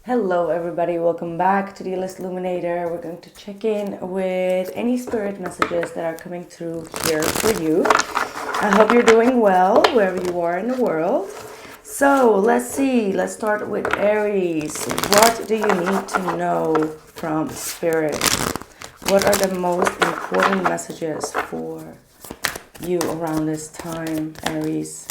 Hello everybody, welcome back to the List Illuminator. We're going to check in with any spirit messages that are coming through here for you. I hope you're doing well wherever you are in the world. So let's see, let's start with Aries. What do you need to know from spirit? What are the most important messages for you around this time, Aries?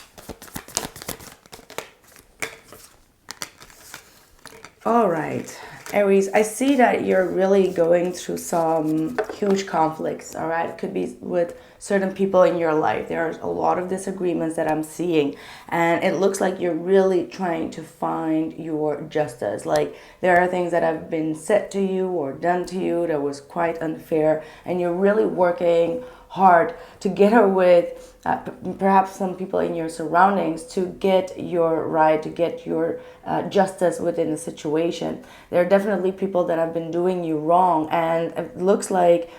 All right, Aries, I see that you're really going through some huge conflicts, all right? It could be with certain people in your life. There's a lot of disagreements that I'm seeing, and it looks like you're really trying to find your justice. Like there are things that have been said to you or done to you that was quite unfair, and you're really working hard together with perhaps some people in your surroundings to get your right, to get your justice within the situation. There are definitely people that have been doing you wrong, and it looks like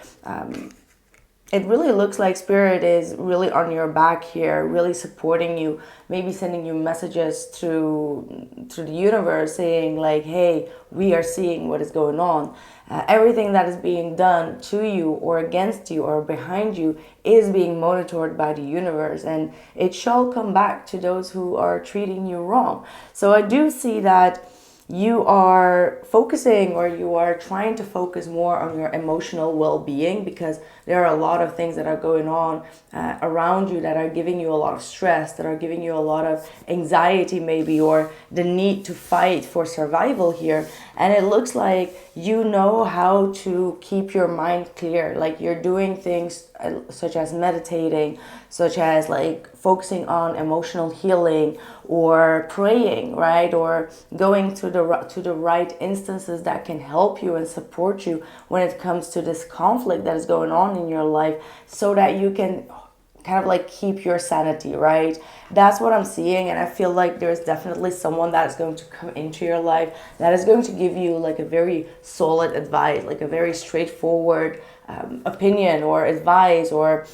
it really looks like spirit is really on your back here, really supporting you, maybe sending you messages through the universe saying like, hey, we are seeing what is going on. Everything that is being done to you or against you or behind you is being monitored by the universe, and it shall come back to those who are treating you wrong. So I do see that you are focusing, or you are trying to focus more on your emotional well-being, because there are a lot of things that are going on around you that are giving you a lot of stress, that are giving you a lot of anxiety maybe, or the need to fight for survival here. And it looks like you know how to keep your mind clear. Like you're doing things such as meditating, such as like focusing on emotional healing or praying, right? Or going to the right instances that can help you and support you when it comes to this conflict that is going on in your life, so that you can kind of like keep your sanity, right? That's what I'm seeing, and I feel like there's definitely someone that is going to come into your life that is going to give you like a very solid advice, like a very straightforward opinion or advice or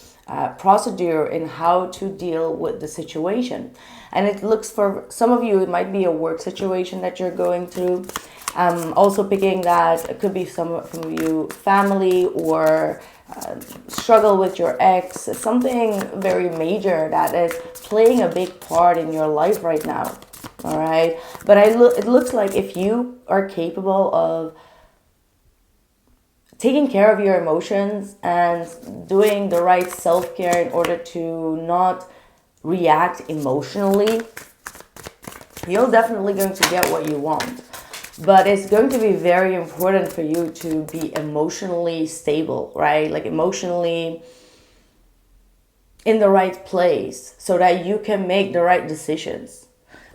procedure in how to deal with the situation. And it looks, for some of you, it might be a work situation that you're going through. Also picking that it could be some from you family, or struggle with your ex, something very major that is playing a big part in your life right now. All right, but it looks like if you are capable of taking care of your emotions and doing the right self-care in order to not react emotionally, you're definitely going to get what you want. But it's going to be very important for you to be emotionally stable, right? Like emotionally in the right place, so that you can make the right decisions.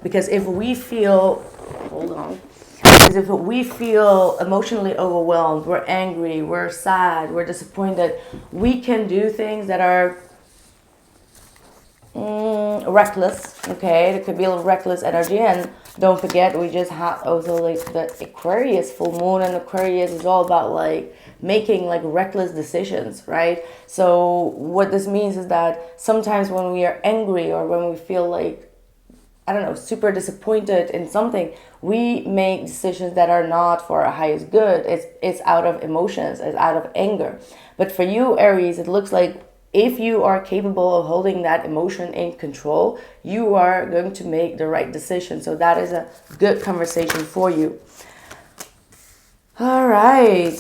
Because if we feel, hold on, because if we feel emotionally overwhelmed, we're angry, we're sad, we're disappointed, we can do things that are reckless. Okay, there could be a little reckless energy. And don't forget, we just had also like the Aquarius full moon, and Aquarius is all about like making like reckless decisions, right? So what this means is that sometimes when we are angry, or when we feel like, I don't know, super disappointed in something, we make decisions that are not for our highest good. It's out of emotions, it's out of anger. But for you, Aries, it looks like if you are capable of holding that emotion in control, you are going to make the right decision. So that is a good conversation for you. All right.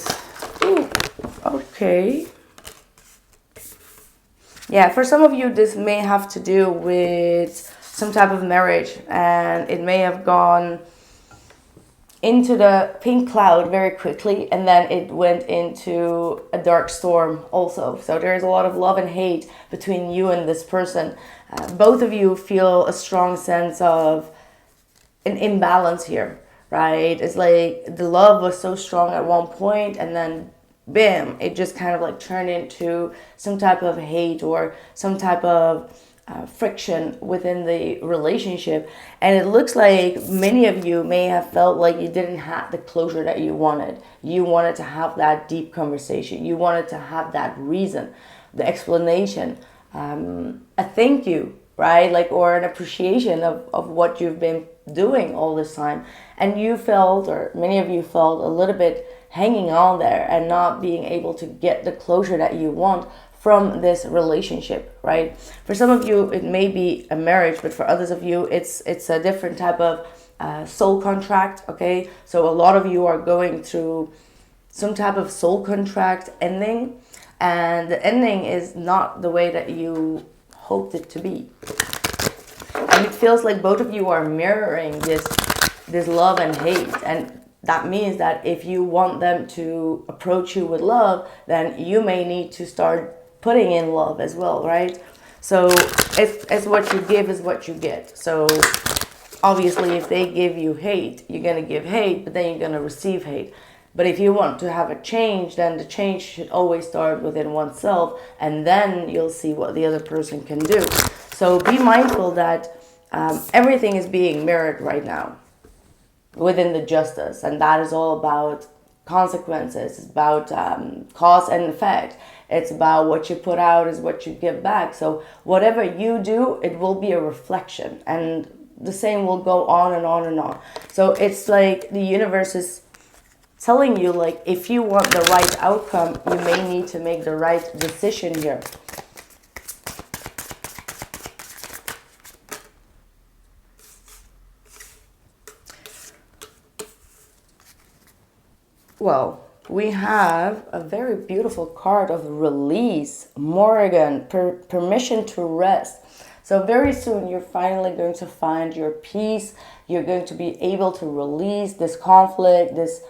Ooh, okay. Yeah, for some of you, this may have to do with some type of marriage, and it may have gone into the pink cloud very quickly, and then it went into a dark storm also. So there's a lot of love and hate between you and this person. Both of you feel a strong sense of an imbalance here, right? It's like the love was so strong at one point, and then bam, it just kind of like turned into some type of hate or some type of friction within the relationship. And it looks like many of you may have felt like you didn't have the closure that you wanted. You wanted to have that deep conversation. You wanted to have that reason, the explanation, a thank you, right? Like, or an appreciation of what you've been doing all this time. And you felt, or many of you felt, a little bit hanging on there and not being able to get the closure that you want from this relationship, right? For some of you, it may be a marriage, but for others of you, it's a different type of soul contract, okay? So a lot of you are going through some type of soul contract ending, and the ending is not the way that you hoped it to be. And it feels like both of you are mirroring this love and hate, and that means that if you want them to approach you with love, then you may need to start putting in love as well, right? So it's what you give is what you get. So obviously if they give you hate, you're going to give hate, but then you're going to receive hate. But if you want to have a change, then the change should always start within oneself, and then you'll see what the other person can do. So be mindful that everything is being mirrored right now within the justice, and that is all about consequences. It's about cause and effect. It's about what you put out is what you give back. So whatever you do, it will be a reflection, and the same will go on and on and on. So it's like the universe is telling you, like, if you want the right outcome, you may need to make the right decision here. Well, we have a very beautiful card of release, Morrigan, permission to rest. So very soon you're finally going to find your peace. You're going to be able to release this conflict, this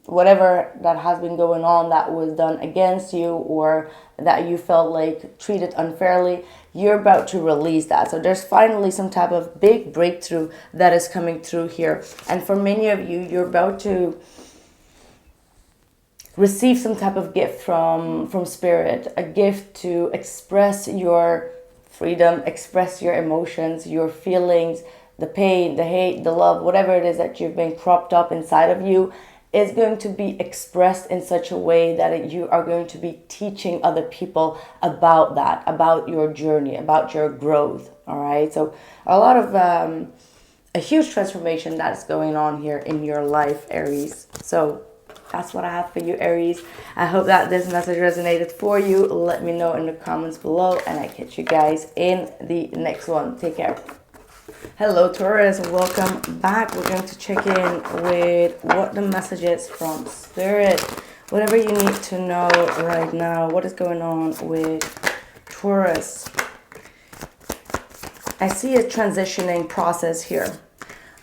whatever that has been going on that was done against you, or that you felt like treated unfairly. You're about to release that. So there's finally some type of big breakthrough that is coming through here. And for many of you, you're about to receive some type of gift from spirit, a gift to express your freedom, express your emotions, your feelings, the pain, the hate, the love, whatever it is that you've been propped up inside of you is going to be expressed in such a way that you are going to be teaching other people about that, about your journey, about your growth. All right. So a lot of a huge transformation that's going on here in your life, Aries. So that's what I have for you, Aries. I hope that this message resonated for you. Let me know in the comments below, and I catch you guys in the next one. Take care. Hello, Taurus. Welcome back. We're going to check in with what the message is from Spirit. Whatever you need to know right now. What is going on with Taurus? I see a transitioning process here.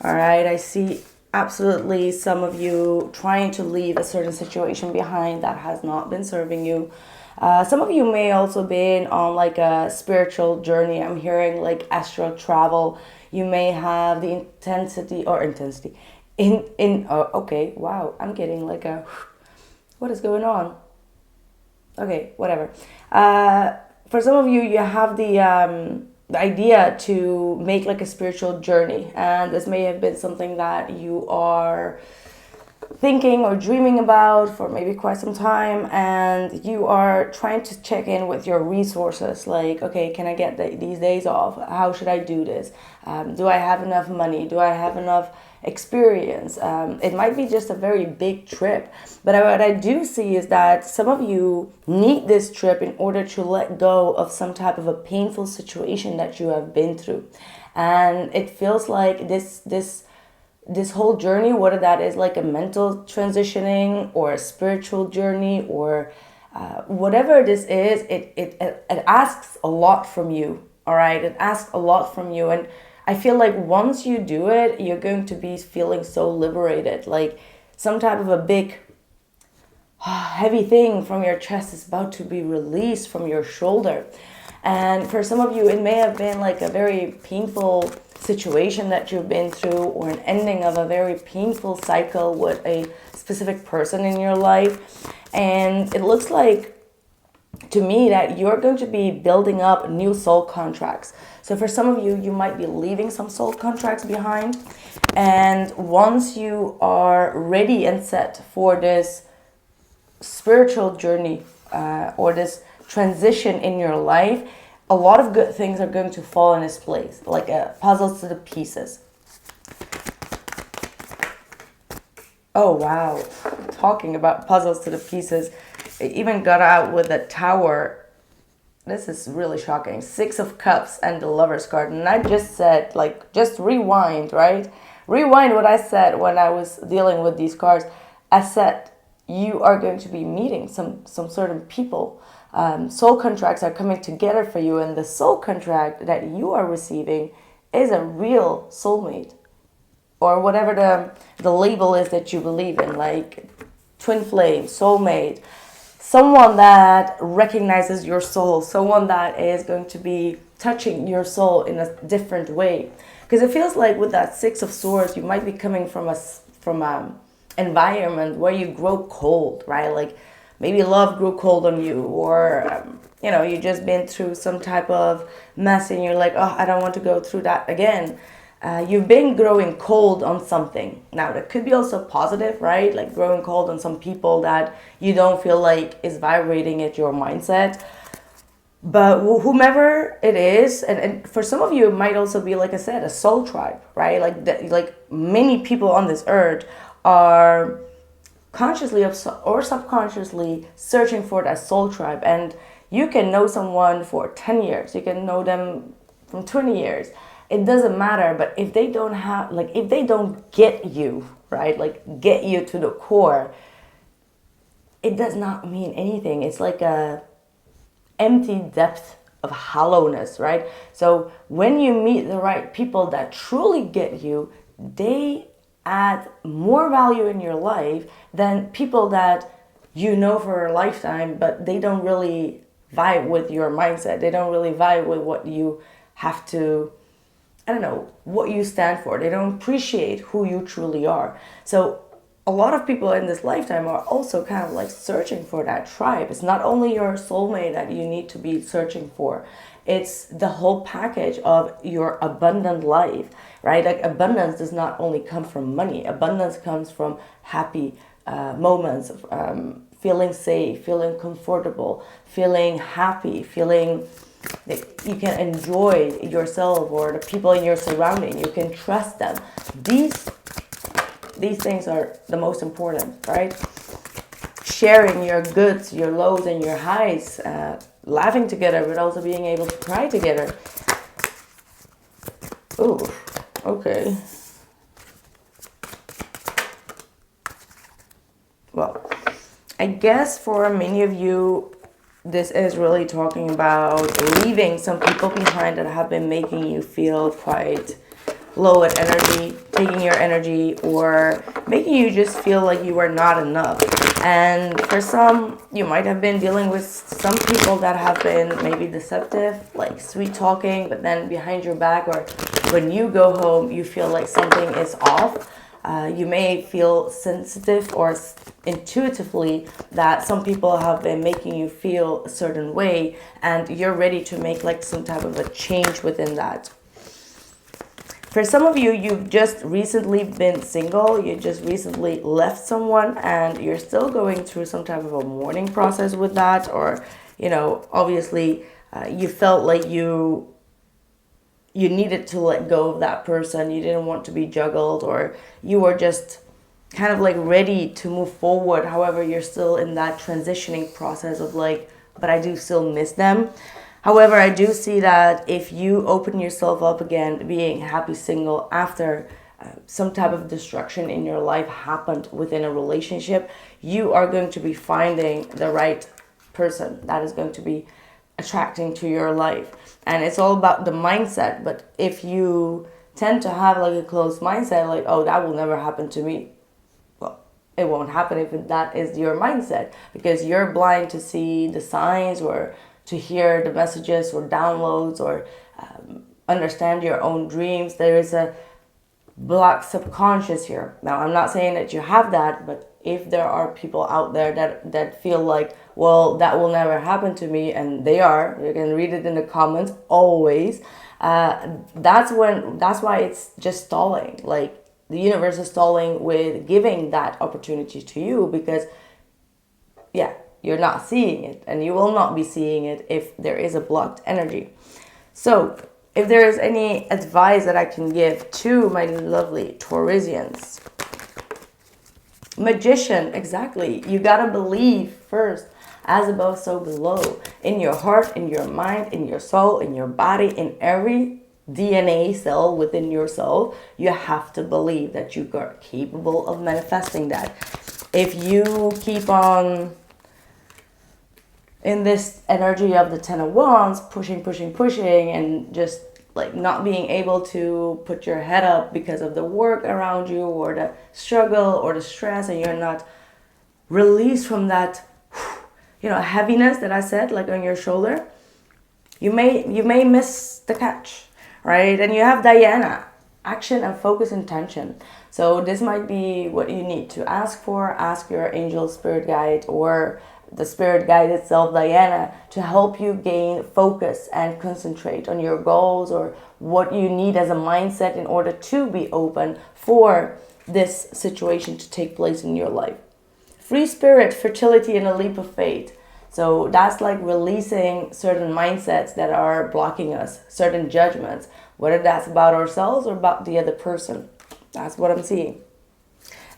All right. I see absolutely some of you trying to leave a certain situation behind that has not been serving you. Some of you may also been on like a spiritual journey. I'm hearing like astral travel. You may have the intensity. Okay, wow, I'm getting like a, what is going on? Okay, whatever. For some of you, you have the idea to make like a spiritual journey, and this may have been something that you are thinking or dreaming about for maybe quite some time, and you are trying to check in with your resources, like, okay, can I get these days off? How should I do this? Do I have enough money? Do I have enough experience? It might be just a very big trip, but what I do see is that some of you need this trip in order to let go of some type of a painful situation that you have been through. And it feels like this whole journey, whether that is like a mental transitioning or a spiritual journey or whatever this is, it asks a lot from you. All right, it asks a lot from you, and I feel like once you do it, you're going to be feeling so liberated, like some type of a big heavy thing from your chest is about to be released from your shoulder. And for some of you, it may have been like a very painful situation that you've been through, or an ending of a very painful cycle with a specific person in your life. And it looks like to me that you're going to be building up new soul contracts. So for some of you, you might be leaving some soul contracts behind. And once you are ready and set for this spiritual journey or this transition in your life, a lot of good things are going to fall in its place, like a puzzle to the pieces. Oh, wow. Talking about puzzles to the pieces. It even got out with a tower. This is really shocking. Six of Cups and the Lover's card. And I just said, like, just rewind, right? Rewind what I said when I was dealing with these cards. I said, you are going to be meeting some certain people. Soul contracts are coming together for you. And the soul contract that you are receiving is a real soulmate. Or whatever the label is that you believe in, like twin flame, soulmate, someone that recognizes your soul, someone that is going to be touching your soul in a different way. Because it feels like with that Six of Swords, you might be coming from a environment where you grow cold, right? Like maybe love grew cold on you, or you just been through some type of mess and you're like, oh, I don't want to go through that again. You've been growing cold on something. Now, that could be also positive, right? Like growing cold on some people that you don't feel like is vibrating at your mindset. But whomever it is, and for some of you, it might also be, like I said, a soul tribe, right? Like many people on this earth are consciously or subconsciously searching for that soul tribe. And you can know someone for 10 years. You can know them from 20 years. It doesn't matter, but if they don't have, like, if they don't get you, right, like get you to the core, it does not mean anything. It's like a empty depth of hollowness, right? So when you meet the right people that truly get you, they add more value in your life than people that you know for a lifetime, but they don't really vibe with your mindset. They don't really vibe with what you have to, I don't know, what you stand for. They don't appreciate who you truly are. So a lot of people in this lifetime are also kind of like searching for that tribe. It's not only your soulmate that you need to be searching for. It's the whole package of your abundant life, right? Like abundance does not only come from money. Abundance comes from happy moments, feeling safe, feeling comfortable, feeling happy, feeling that you can enjoy yourself or the people in your surrounding. You can trust them. These things are the most important, right? Sharing your goods, your lows, and your highs, laughing together, but also being able to cry together. Ooh, okay. Well, I guess for many of you, this is really talking about leaving some people behind that have been making you feel quite low at energy, taking your energy, or making you just feel like you are not enough. And for some, you might have been dealing with some people that have been maybe deceptive, like sweet talking, but then behind your back, or when you go home, you feel like something is off. You may feel sensitive or intuitively that some people have been making you feel a certain way, and you're ready to make like some type of a change within that. For some of you, you've just recently been single, you just recently left someone, and you're still going through some type of a mourning process with that, or, obviously you felt like you needed to let go of that person, you didn't want to be juggled, or you were just kind of like ready to move forward. However, you're still in that transitioning process of like, but I do still miss them. However, I do see that if you open yourself up again, being happy single after some type of destruction in your life happened within a relationship, you are going to be finding the right person that is going to be attracting to your life. And it's all about the mindset. But if you tend to have like a closed mindset, like, oh, that will never happen to me, well, it won't happen if that is your mindset, because you're blind to see the signs, or to hear the messages or downloads, or understand your own dreams. There is a block subconscious here. Now, I'm not saying that you have that, but if there are people out there that feel like, well, that will never happen to me, and they are, you can read it in the comments always. That's why it's just stalling. Like the universe is stalling with giving that opportunity to you, because you're not seeing it, and you will not be seeing it if there is a blocked energy. So if there is any advice that I can give to my lovely Taurusians, Magician, exactly. You gotta believe first, as above, so below. In your heart, in your mind, in your soul, in your body, in every DNA cell within your soul, you have to believe that you are capable of manifesting that. If you keep on in this energy of the Ten of Wands, pushing, and just like not being able to put your head up because of the work around you or the struggle or the stress, and you're not released from that, heaviness that I said, like on your shoulder, you may miss the catch, right? And you have Diana, action and focus intention. So this might be what you need to ask for. Ask your angel, spirit guide, or the spirit guide itself, Diana, to help you gain focus and concentrate on your goals or what you need as a mindset in order to be open for this situation to take place in your life. Free spirit, fertility, and a leap of faith. So that's like releasing certain mindsets that are blocking us, certain judgments, whether that's about ourselves or about the other person. That's what I'm seeing.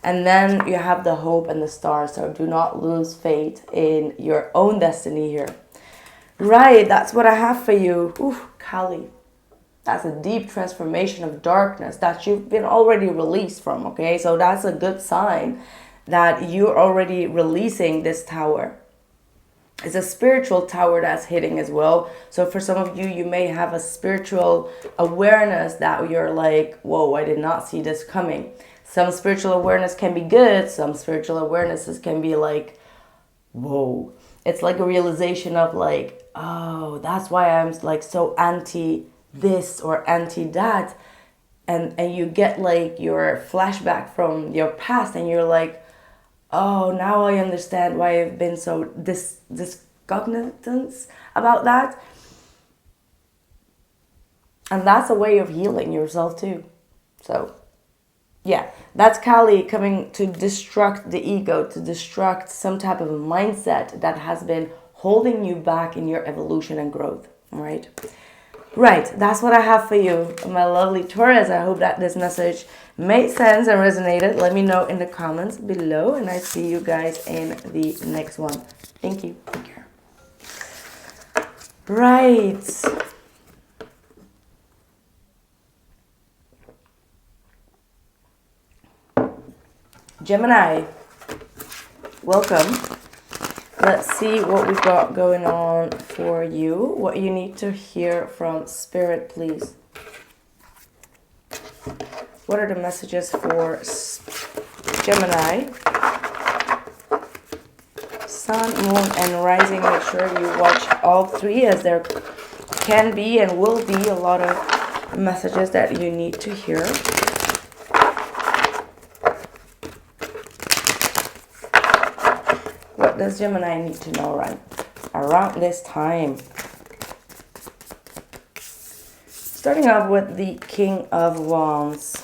And then you have the hope and the stars. So do not lose faith in your own destiny here. Right, that's what I have for you. Ooh, Kali. That's a deep transformation of darkness that you've been already released from, okay? So that's a good sign that you're already releasing this tower. It's a spiritual tower that's hitting as well. So for some of you, you may have a spiritual awareness that you're like, whoa, I did not see this coming. Some spiritual awareness can be good. Some spiritual awarenesses can be like, whoa. It's like a realization of like, oh, that's why I'm like so anti this or anti that. And you get like your flashback from your past and you're like, oh, now I understand why I've been so discognizant about that. And that's a way of healing yourself too. So, yeah, that's Kali coming to destruct the ego, to destruct some type of a mindset that has been holding you back in your evolution and growth. All right. Right, that's what I have for you, my lovely Taurus. I hope that this message made sense and resonated. Let me know in the comments below, and I see you guys in the next one. Thank you. Take care. Right. Gemini, welcome. Let's see what we've got going on for you. What you need to hear from Spirit, please. What are the messages for Gemini? Sun, Moon, and Rising. Make sure you watch all three, as there can be and will be a lot of messages that you need to hear. What does Gemini need to know around this time? Starting off with the King of Wands.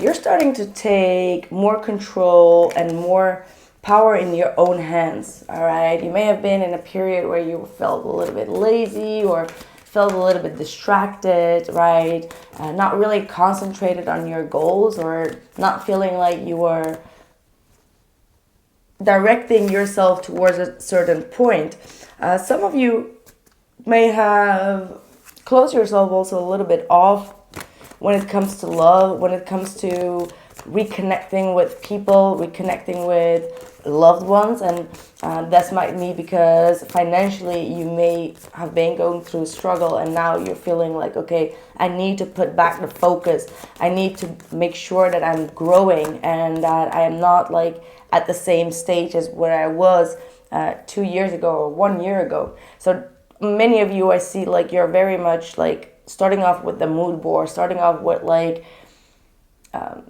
You're starting to take more control and more power in your own hands, all right? You may have been in a period where you felt a little bit lazy or felt a little bit distracted, right? Not really concentrated on your goals, or not feeling like you were directing yourself towards a certain point. Some of you may have closed yourself also a little bit off when it comes to love, when it comes to reconnecting with people, reconnecting with loved ones. And that's might be because financially you may have been going through a struggle, and now you're feeling like, okay, I need to put back the focus. I need to make sure that I'm growing and that I am not like at the same stage as where I was 2 years ago or 1 year ago. So many of you, I see like you're very much like starting off with the mood board, starting off with like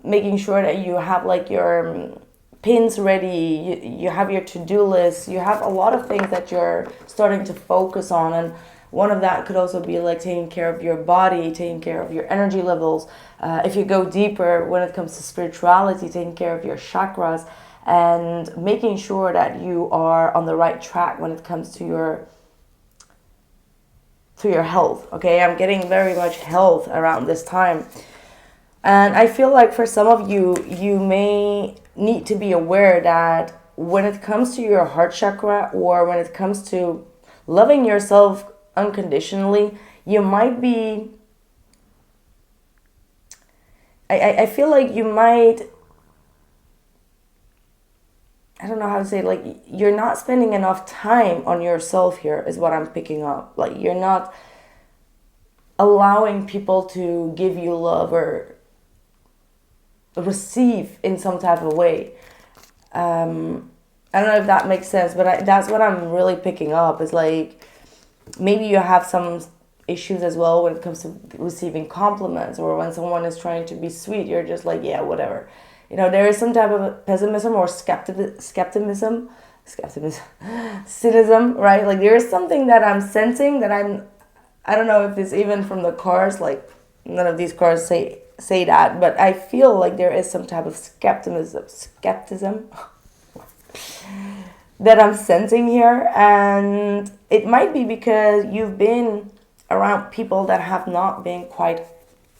making sure that you have like your pins ready, you have your to-do list, you have a lot of things that you're starting to focus on. And one of that could also be like taking care of your body, taking care of your energy levels. If you go deeper when it comes to spirituality, taking care of your chakras and making sure that you are on the right track when it comes to your health. Okay, I'm getting very much health around this time. And I feel like for some of you, you may need to be aware that when it comes to your heart chakra, or when it comes to loving yourself unconditionally, you might be, I feel like you might, I don't know how to say it, like you're not spending enough time on yourself here is what I'm picking up. Like you're not allowing people to give you love or receive in some type of way. I don't know if that makes sense, but that's what I'm really picking up, is like maybe you have some issues as well when it comes to receiving compliments, or when someone is trying to be sweet, you're just like, yeah, whatever. You know, there is some type of pessimism or skepticism, cynicism, right? Like there is something that I'm sensing that I don't know if it's even from the cards, like none of these cards say that, but I feel like there is some type of skepticism that I'm sensing here. And it might be because you've been around people that have not been quite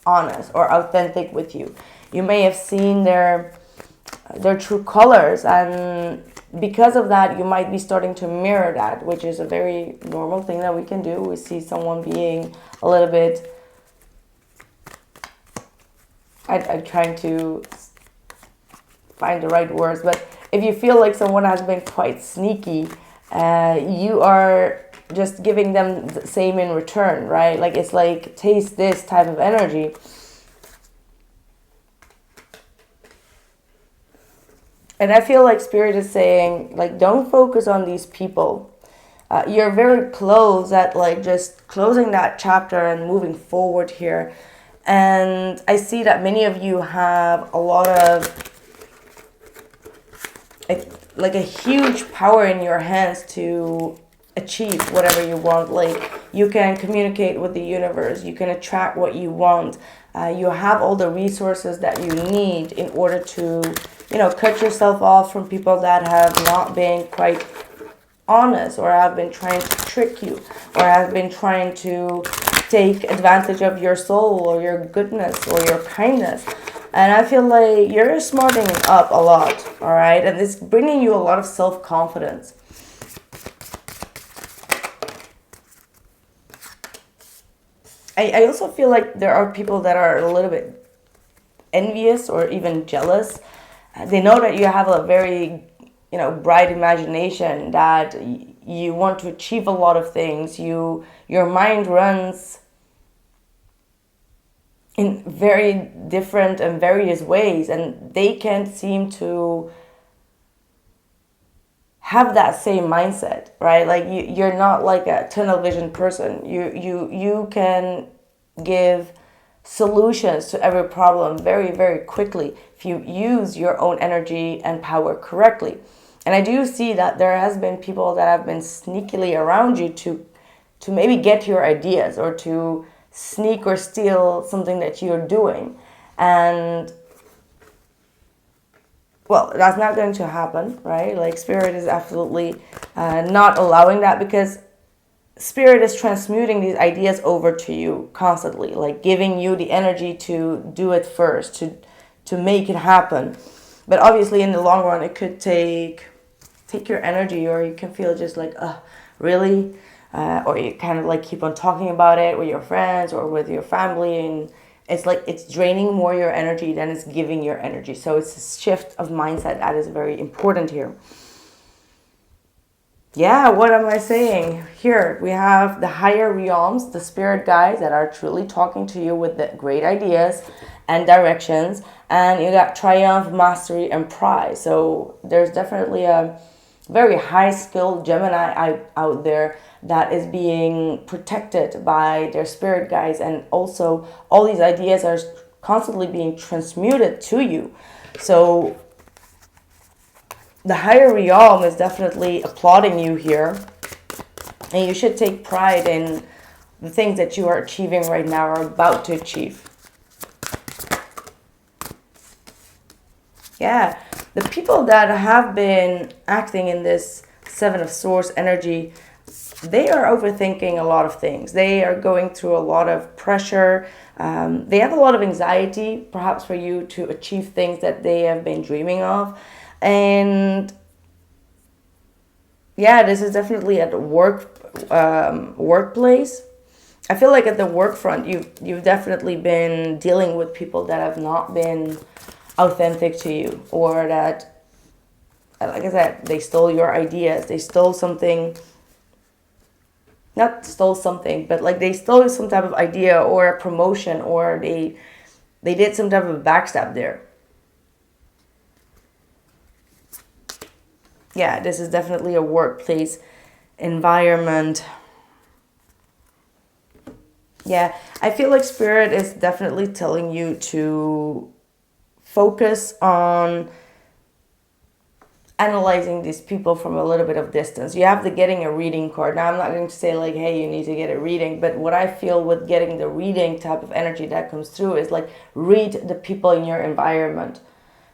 honest or authentic with you. You may have seen their true colors, and because of that you might be starting to mirror that, which is a very normal thing that we can do. We see someone being a little bit, I'm trying to find the right words, but if you feel like someone has been quite sneaky, you are just giving them the same in return, right? Like it's like, taste this type of energy. And I feel like Spirit is saying, like, don't focus on these people. You're very close at like just closing that chapter and moving forward here. And I see that many of you have a lot of like a huge power in your hands to achieve whatever you want. Like you can communicate with the universe, you can attract what you want, you have all the resources that you need in order to, you know, cut yourself off from people that have not been quite honest, or have been trying to trick you, or have been trying to take advantage of your soul or your goodness or your kindness. And I feel like you're smarting up a lot, all right? And it's bringing you a lot of self-confidence. I also feel like there are people that are a little bit envious or even jealous. They know that you have a very, you know, bright imagination, that you want to achieve a lot of things. Your mind runs in very different and various ways, and they can't seem to have that same mindset, right? Like you're not like a tunnel vision person. You can give solutions to every problem very, very quickly if you use your own energy and power correctly. And I do see that there has been people that have been sneakily around you to maybe get your ideas, or to sneak or steal something that you're doing. And well, that's not going to happen, right? Like Spirit is absolutely not allowing that, because Spirit is transmuting these ideas over to you constantly, like giving you the energy to do it first, to make it happen. But obviously in the long run it could take your energy, or you can feel just like, really? Or you kind of like keep on talking about it with your friends or with your family, and it's like it's draining more your energy than it's giving your energy. So it's a shift of mindset that is very important here. Yeah, what am I saying? Here we have the higher realms, the spirit guides that are truly talking to you with the great ideas and directions. And you got triumph, mastery, and pride. So there's definitely a very high skilled Gemini out there that is being protected by their spirit guides, and also all these ideas are constantly being transmuted to you. So the higher realm is definitely applauding you here, and you should take pride in the things that you are achieving right now or about to achieve. Yeah, the people that have been acting in this Seven of Swords energy, they are overthinking a lot of things. They are going through a lot of pressure. They have a lot of anxiety, perhaps for you to achieve things that they have been dreaming of. And yeah, this is definitely at the workplace. I feel like at the work front, you've definitely been dealing with people that have not been authentic to you, or that, like I said, they stole your ideas. They stole something. Not stole something, but like they stole some type of idea or a promotion, or they did some type of backstab there. Yeah, this is definitely a workplace environment. Yeah, I feel like Spirit is definitely telling you to focus on analyzing these people from a little bit of distance. You have the getting a reading card. Now, I'm not going to say like, hey, you need to get a reading, but what I feel with getting the reading type of energy that comes through is like, read the people in your environment,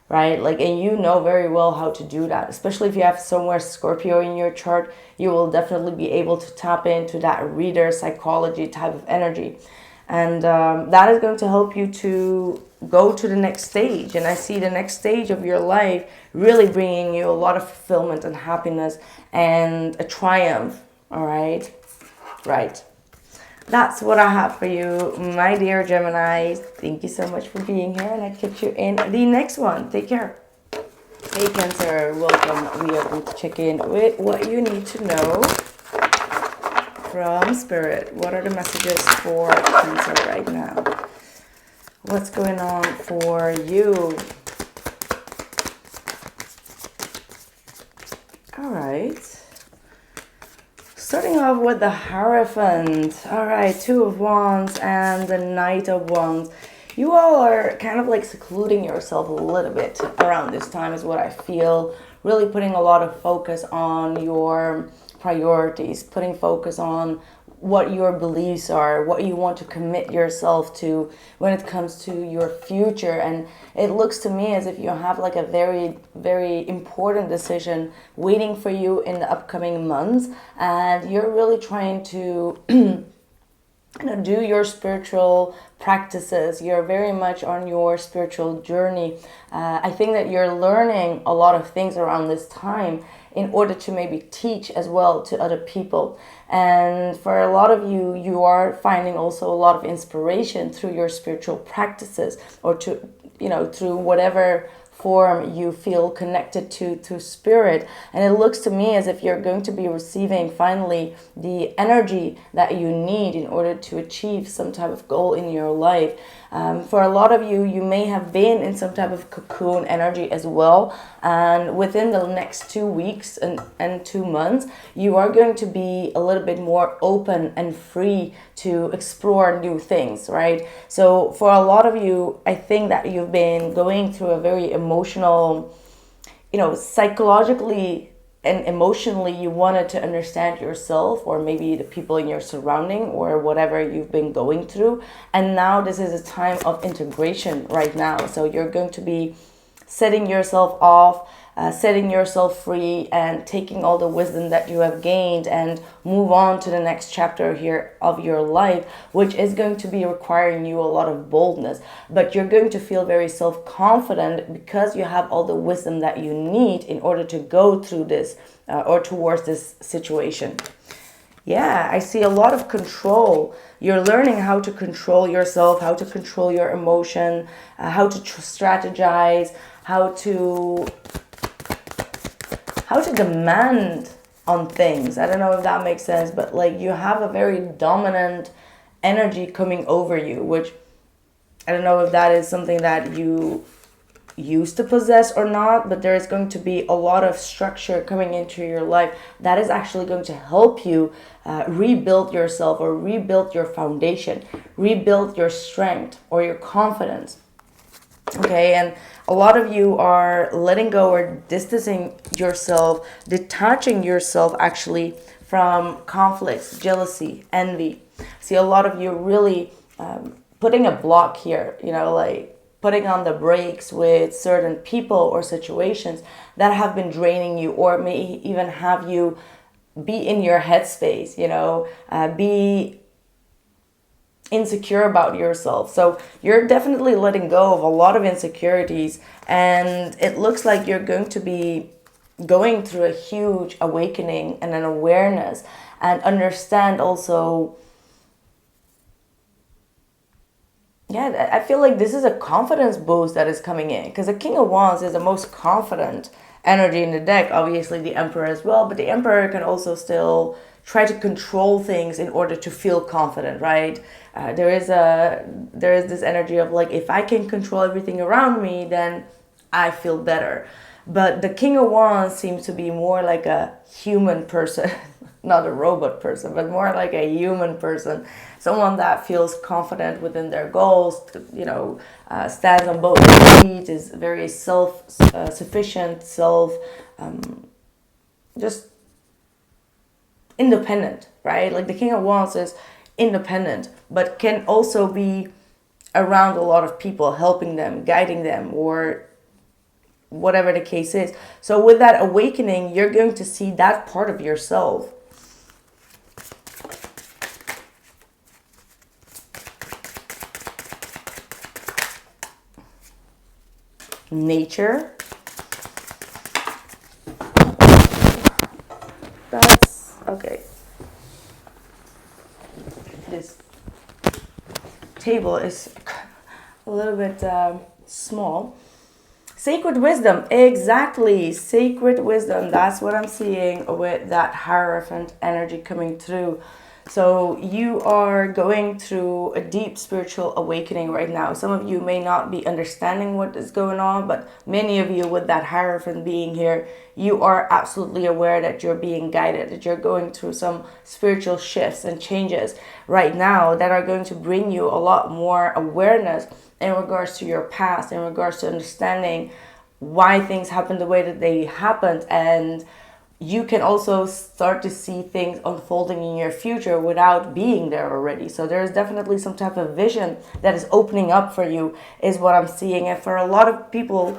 right? Like, and you know very well how to do that, especially if you have somewhere Scorpio in your chart. You will definitely be able to tap into that reader psychology type of energy. And that is going to help you to go to the next stage. And I see the next stage of your life really bringing you a lot of fulfillment and happiness and a triumph. All right. Right. That's what I have for you, my dear Gemini. Thank you so much for being here. And I catch you in the next one. Take care. Hey, Cancer. Welcome. We are going to check in with what you need to know from Spirit. What are the messages for Cancer right now? What's going on for you? All right. Starting off with the Hierophant. All right, Two of Wands and the Knight of Wands. You all are kind of like secluding yourself a little bit around this time is what I feel. Really putting a lot of focus on your priorities, putting focus on what your beliefs are, what you want to commit yourself to when it comes to your future. And it looks to me as if you have like a very, very important decision waiting for you in the upcoming months, and you're really trying to do your spiritual practices. You're very much on your spiritual journey. I think that you're learning a lot of things around this time in order to maybe teach as well to other people. And for a lot of you, you are finding also a lot of inspiration through your spiritual practices, or to, through whatever form you feel connected to spirit. And it looks to me as if you're going to be receiving finally the energy that you need in order to achieve some type of goal in your life. For a lot of you, you may have been in some type of cocoon energy as well. And within the next 2 weeks and 2 months, you are going to be a little bit more open and free to explore new things, right? So for a lot of you, I think that you've been going through a very emotional, psychologically and emotionally, you wanted to understand yourself, or maybe the people in your surrounding, or whatever you've been going through. And now this is a time of integration right now. So you're going to be setting yourself off, setting yourself free, and taking all the wisdom that you have gained and move on to the next chapter here of your life, which is going to be requiring you a lot of boldness. But you're going to feel very self-confident because you have all the wisdom that you need in order to go through this or towards this situation. Yeah, I see a lot of control. You're learning how to control yourself, how to control your emotion, how to strategize, how to demand on things. I don't know if that makes sense, but like you have a very dominant energy coming over you, which I don't know if that is something that you used to possess or not, but there is going to be a lot of structure coming into your life that is actually going to help you rebuild yourself, or rebuild your foundation, rebuild your strength or your confidence. Okay, and a lot of you are letting go or distancing yourself, detaching yourself actually from conflicts, jealousy, envy. See, a lot of you really putting a block here, like putting on the brakes with certain people or situations that have been draining you, or may even have you be in your headspace, you know, be insecure about yourself. So you're definitely letting go of a lot of insecurities, and it looks like you're going to be going through a huge awakening and an awareness, and understand also, yeah, I feel like this is a confidence boost that is coming in, because the King of Wands is the most confident energy in the deck, obviously the Emperor as well, but the Emperor can also still try to control things in order to feel confident, right? There is this energy of like, if I can control everything around me, then I feel better. But the King of Wands seems to be more like a human person, not a robot person, but more like a human person. Someone that feels confident within their goals, you know, stands on both feet, is very self-sufficient, just independent, right? Like the King of Wands is independent, but can also be around a lot of people, helping them, guiding them, or whatever the case is. So with that awakening, you're going to see that part of yourself. Nature. That's okay. This table is a little bit small. Sacred wisdom, exactly. Sacred wisdom, that's what I'm seeing with that Hierophant energy coming through. So you are going through a deep spiritual awakening right now. Some of you may not be understanding what is going on, but many of you with that Hierophant being here, you are absolutely aware that you're being guided, that you're going through some spiritual shifts and changes right now that are going to bring you a lot more awareness in regards to your past, in regards to understanding why things happened the way that they happened. And you can also start to see things unfolding in your future without being there already. So there's definitely some type of vision that is opening up for you, is what I'm seeing. And for a lot of people,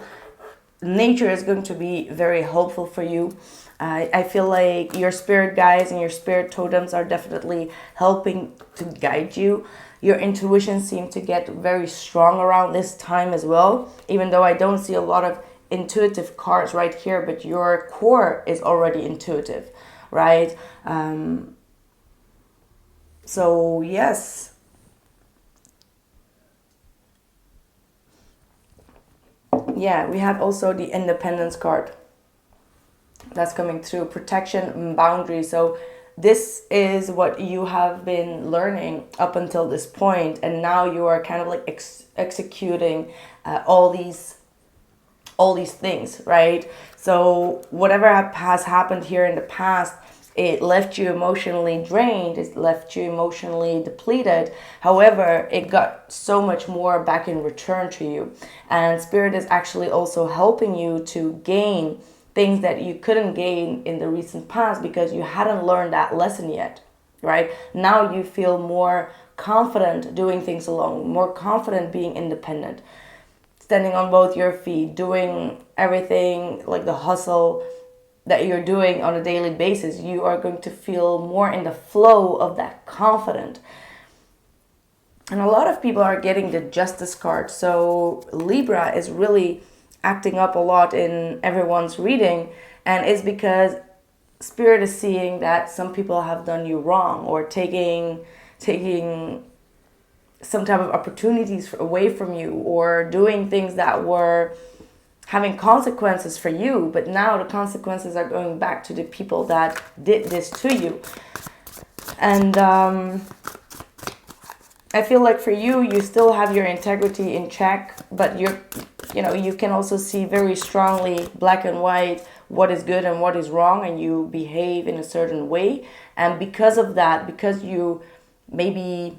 nature is going to be very helpful for you. I feel like your spirit guides and your spirit totems are definitely helping to guide you. Your intuition seems to get very strong around this time as well, even though I don't see a lot of intuitive cards right here, but your core is already intuitive, right? So yes, yeah, we have also the Independence card that's coming through, protection and boundaries. So this is what you have been learning up until this point, and now you are kind of like executing all these things, right? So whatever has happened here in the past, it left you emotionally drained, it left you emotionally depleted. However, it got so much more back in return to you. And Spirit is actually also helping you to gain things that you couldn't gain in the recent past because you hadn't learned that lesson yet, right? Now you feel more confident doing things alone, more confident being independent, standing on both your feet, doing everything like the hustle that you're doing on a daily basis. You are going to feel more in the flow of that confident. And a lot of people are getting the Justice card. So Libra is really acting up a lot in everyone's reading, and it's because Spirit is seeing that some people have done you wrong, or taking some type of opportunities away from you, or doing things that were having consequences for you, but now the consequences are going back to the people that did this to you. And I feel like for you, you still have your integrity in check, but you can also see very strongly, black and white, what is good and what is wrong, and you behave in a certain way. And because of that, because you maybe,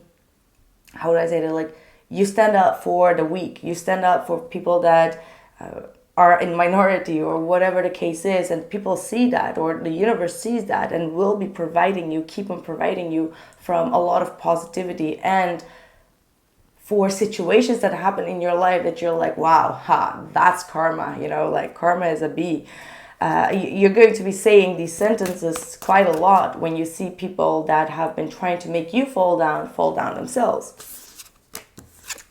how would I say that, like, you stand up for the weak, you stand up for people that are in minority, or whatever the case is, and people see that, or the universe sees that, and will be providing you, keep on providing you from a lot of positivity. And for situations that happen in your life that you're like, wow, that's karma, like karma is a B. you're going to be saying these sentences quite a lot when you see people that have been trying to make you fall down themselves.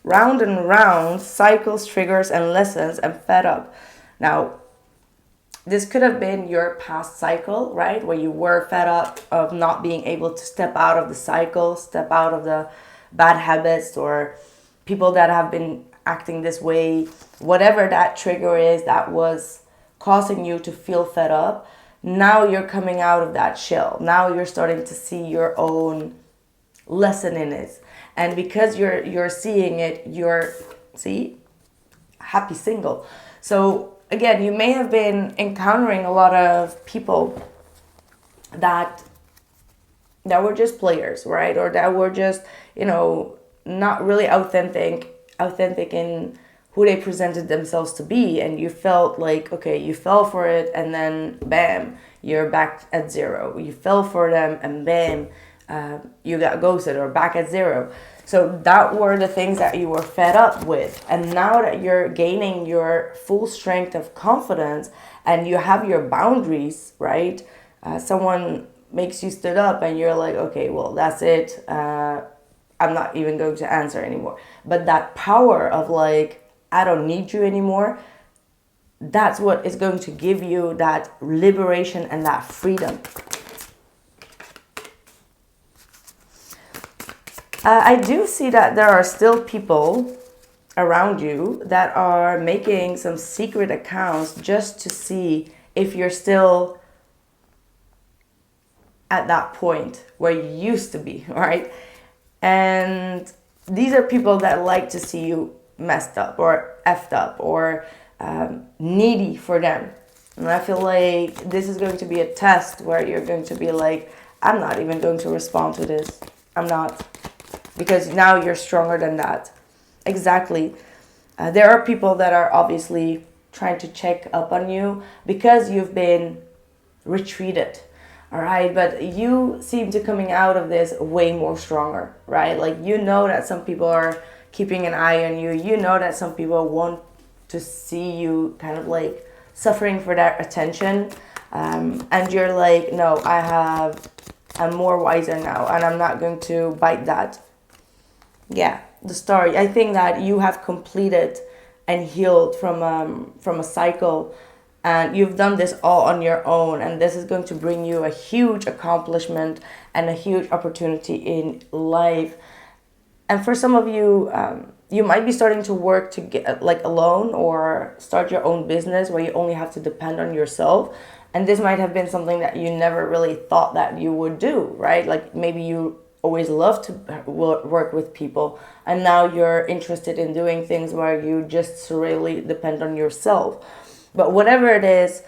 Round and round, cycles, triggers, and lessons. I'm fed up. Now, this could have been your past cycle, right? Where you were fed up of not being able to step out of the cycle, step out of the bad habits, or people that have been acting this way. Whatever that trigger is that was causing you to feel fed up, now you're coming out of that shell. Now you're starting to see your own lesson in it. And because you're seeing it, happy single. So again, you may have been encountering a lot of people that were just players, right? Or that were just, not really authentic in who they presented themselves to be. And you felt like, okay, you fell for it, and then bam, you're back at zero. You fell for them, and bam, you got ghosted or back at zero. So that were the things that you were fed up with. And now that you're gaining your full strength of confidence and you have your boundaries, right? Someone makes you stood up and you're like, okay, well, that's it. I'm not even going to answer anymore. But that power of like, I don't need you anymore, that's what is going to give you that liberation and that freedom. I do see that there are still people around you that are making some secret accounts just to see if you're still at that point where you used to be, right? And these are people that like to see you messed up or effed up or needy for them. And I feel like this is going to be a test where you're going to be like, I'm not even going to respond to this. I'm not. Because now you're stronger than that. Exactly. There are people that are obviously trying to check up on you because you've been retreated. All right. But you seem to coming out of this way more stronger, right? Like, you know that some people are keeping an eye on you. You know that some people want to see you kind of like suffering for that attention. And you're like, no, I'm more wiser now and I'm not going to bite that. Yeah, the story. I think that you have completed and healed from a cycle, and you've done this all on your own, and this is going to bring you a huge accomplishment and a huge opportunity in life. And for some of you, you might be starting to work to get like alone or start your own business where you only have to depend on yourself. And this might have been something that you never really thought that you would do, right? Like maybe you always loved to work with people, and now you're interested in doing things where you just really depend on yourself. But whatever it is,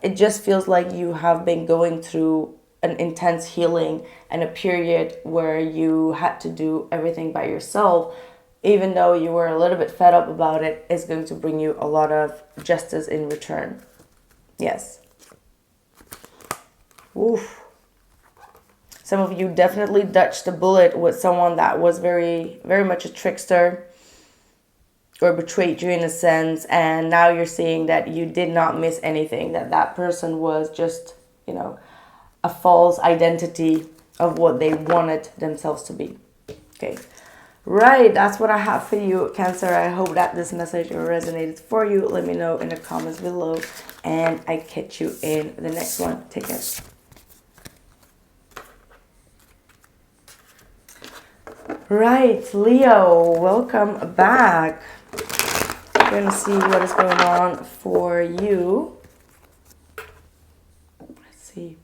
it just feels like you have been going through an intense healing and a period where you had to do everything by yourself. Even though you were a little bit fed up about it, it's going to bring you a lot of justice in return. Yes. Oof. Some of you definitely dodged the bullet with someone that was very, very much a trickster or betrayed you in a sense. And now you're seeing that you did not miss anything, that person was just, a false identity of what they wanted themselves to be. Okay. Right. That's what I have for you, Cancer. I hope that this message resonated for you. Let me know in the comments below, and I catch you in the next one. Take care. Right, Leo, welcome back. We're going to see what is going on for you. Let's see.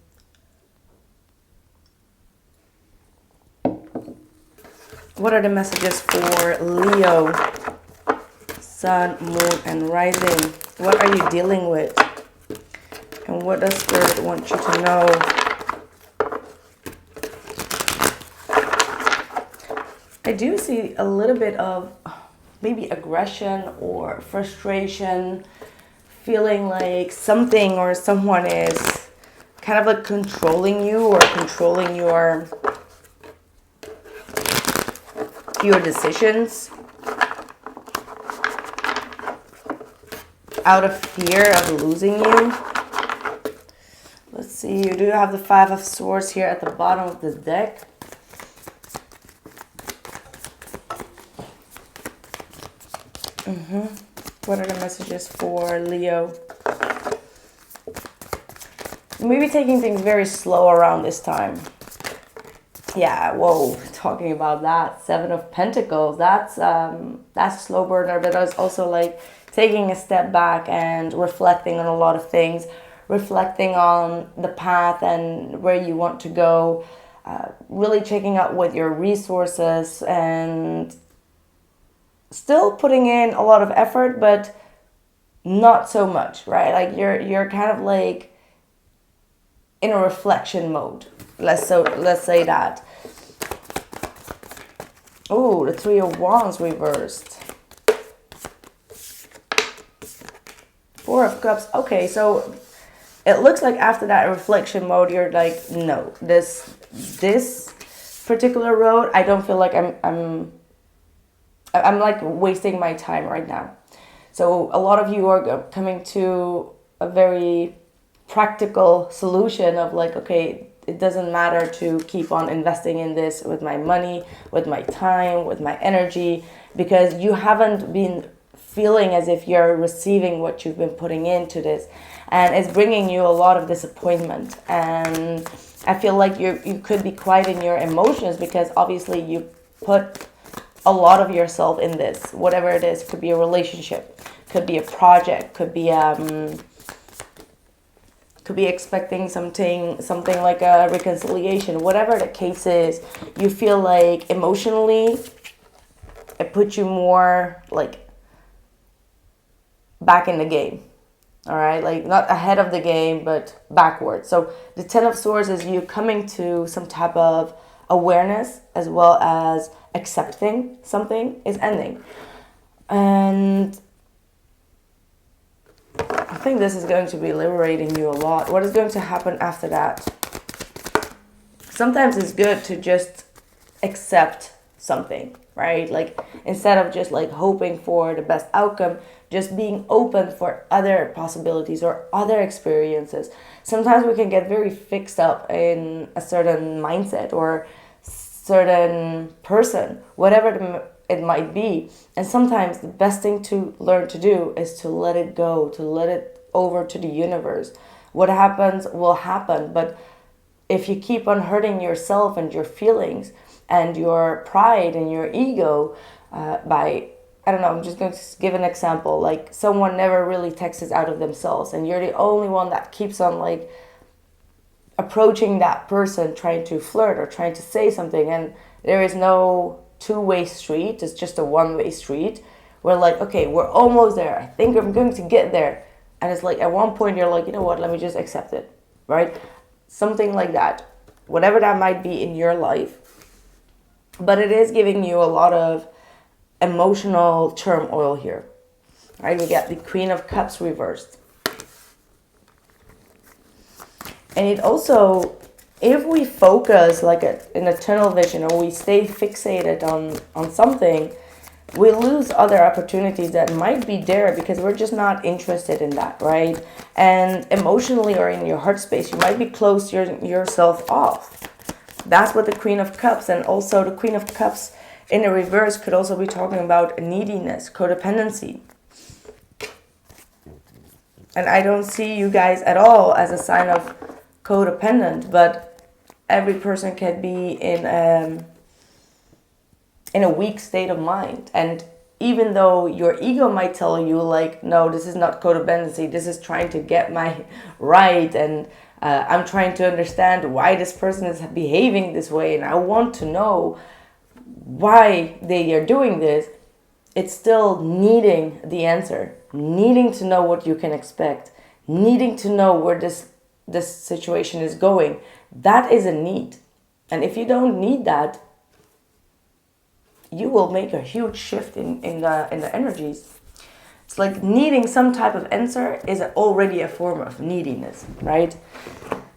What are the messages for Leo? Sun, Moon, and Rising. What are you dealing with? And what does Spirit want you to know? I do see a little bit of maybe aggression or frustration, feeling like something or someone is kind of like controlling you or controlling your decisions out of fear of losing you. see, you do have the Five of Swords here at the bottom of the deck. What are the messages for Leo? Maybe taking things very slow around this time. Yeah, whoa, talking about that. Seven of Pentacles, that's a slow burner, but it's also like taking a step back and reflecting on a lot of things, reflecting on the path and where you want to go, really checking out with your resources and still putting in a lot of effort, but not so much, right? Like you're kind of like in a reflection mode. Let's say that. Oh, the Three of Wands reversed. Four of Cups. Okay, so it looks like after that reflection mode, you're like, no, this particular road, I don't feel like I'm like wasting my time right now. So a lot of you are coming to a very practical solution of like, okay, it doesn't matter to keep on investing in this with my money, with my time, with my energy, because you haven't been feeling as if you're receiving what you've been putting into this, and it's bringing you a lot of disappointment. And I feel like you could be quite in your emotions because obviously you put a lot of yourself in this, whatever it is. Could be a relationship, could be a project, could be expecting something like a reconciliation. Whatever the case is, you feel like emotionally it puts you more like back in the game. All right, like not ahead of the game, but backwards. So the Ten of Swords is you coming to some type of awareness as well as accepting something is ending. And I think this is going to be liberating you a lot. What is going to happen after that? Sometimes it's good to just accept something, right? Like instead of just like hoping for the best outcome, just being open for other possibilities or other experiences. Sometimes we can get very fixed up in a certain mindset or certain person, whatever it might be. And sometimes the best thing to learn to do is to let it go, to let it over to the universe. What happens will happen. But if you keep on hurting yourself and your feelings and your pride and your ego by, I don't know, I'm just going to give an example. Like someone never really texts out of themselves and you're the only one that keeps on like approaching that person, trying to flirt or trying to say something, and there is no two-way street, it's just a one-way street. We're like, okay, we're almost there, I think I'm going to get there, and it's like at one point you're like, you know what, let me just accept it, right? Something like that, whatever that might be in your life. But it is giving you a lot of emotional turmoil here, right? We got the Queen of Cups reversed. And it also, if we focus like in a tunnel vision or we stay fixated on something, we lose other opportunities that might be there because we're just not interested in that, right? And emotionally or in your heart space, you might be closed yourself off. That's what the Queen of Cups, and also the Queen of Cups in the reverse could also be talking about neediness, codependency. And I don't see you guys at all as a sign of codependent, but every person can be in a weak state of mind. And even though your ego might tell you like, no, this is not codependency, this is trying to get my right, and I'm trying to understand why this person is behaving this way, and I want to know why they are doing this, it's still needing the answer, needing to know what you can expect, needing to know where this situation is going. That is a need. And if you don't need that, you will make a huge shift in the energies. It's like needing some type of answer is already a form of neediness, right?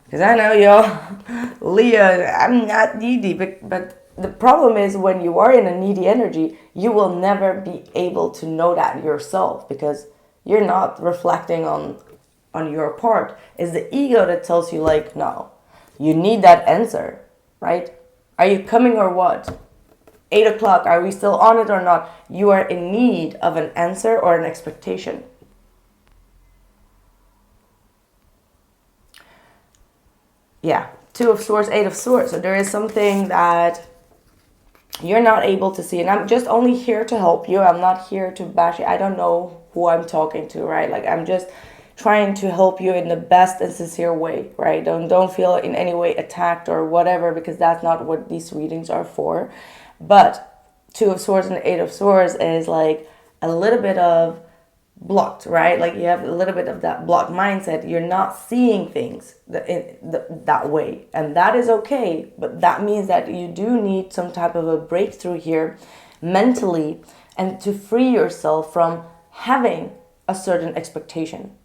Because I know y'all, Leo, I'm not needy, but the problem is when you are in a needy energy, you will never be able to know that yourself because you're not reflecting on on your part. It's the ego that tells you like, no, you need that answer, right? Are you coming or what? 8 o'clock, are we still on it or not? You are in need of an answer or an expectation. Yeah, 2 of Swords, 8 of Swords. So there is something that you're not able to see. And I'm just only here to help you. I'm not here to bash you. I don't know who I'm talking to, right? Like, I'm just trying to help you in the best and sincere way, right? Don't feel in any way attacked or whatever, because that's not what these readings are for. But 2 of Swords and 8 of Swords is like a little bit of blocked, right? Like you have a little bit of that blocked mindset. You're not seeing things that way. And that is okay. But that means that you do need some type of a breakthrough here mentally, and to free yourself from having a certain expectation.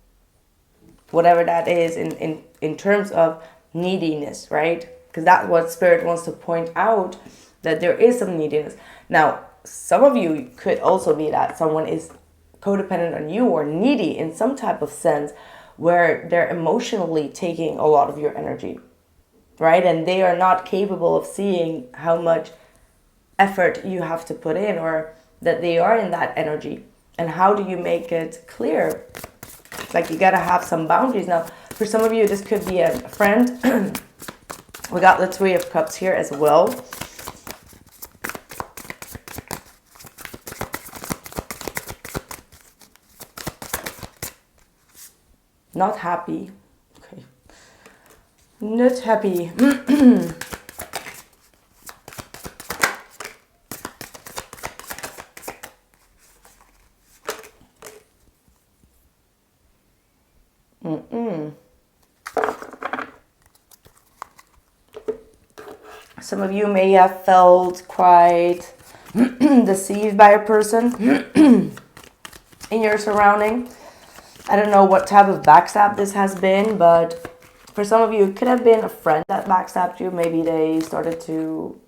Whatever that is in terms of neediness, right? Because that's what Spirit wants to point out, that there is some neediness. Now, some of you could also be that someone is codependent on you or needy in some type of sense, where they're emotionally taking a lot of your energy, right? And they are not capable of seeing how much effort you have to put in, or that they are in that energy. And how do you make it clear? Like, you gotta have some boundaries. Now, for some of you, this could be a friend. We got the 3 of Cups here as well. Not happy. Okay. Not happy. Some of you may have felt quite deceived by a person in your surrounding. I don't know what type of backstab this has been, but for some of you, it could have been a friend that backstabbed you. Maybe they started to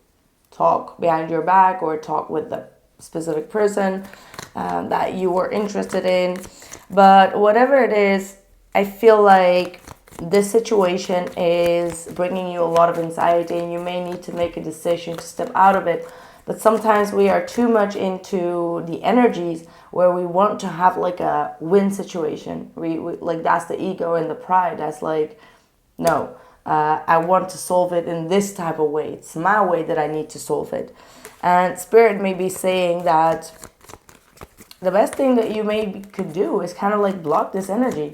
talk behind your back, or talk with the specific person that you were interested in. But whatever it is, I feel like this situation is bringing you a lot of anxiety, and you may need to make a decision to step out of it. But sometimes we are too much into the energies where we want to have like a win situation. We like, that's the ego and the pride. That's like, no, I want to solve it in this type of way. It's my way that I need to solve it. And Spirit may be saying that the best thing that you could do is kind of like block this energy.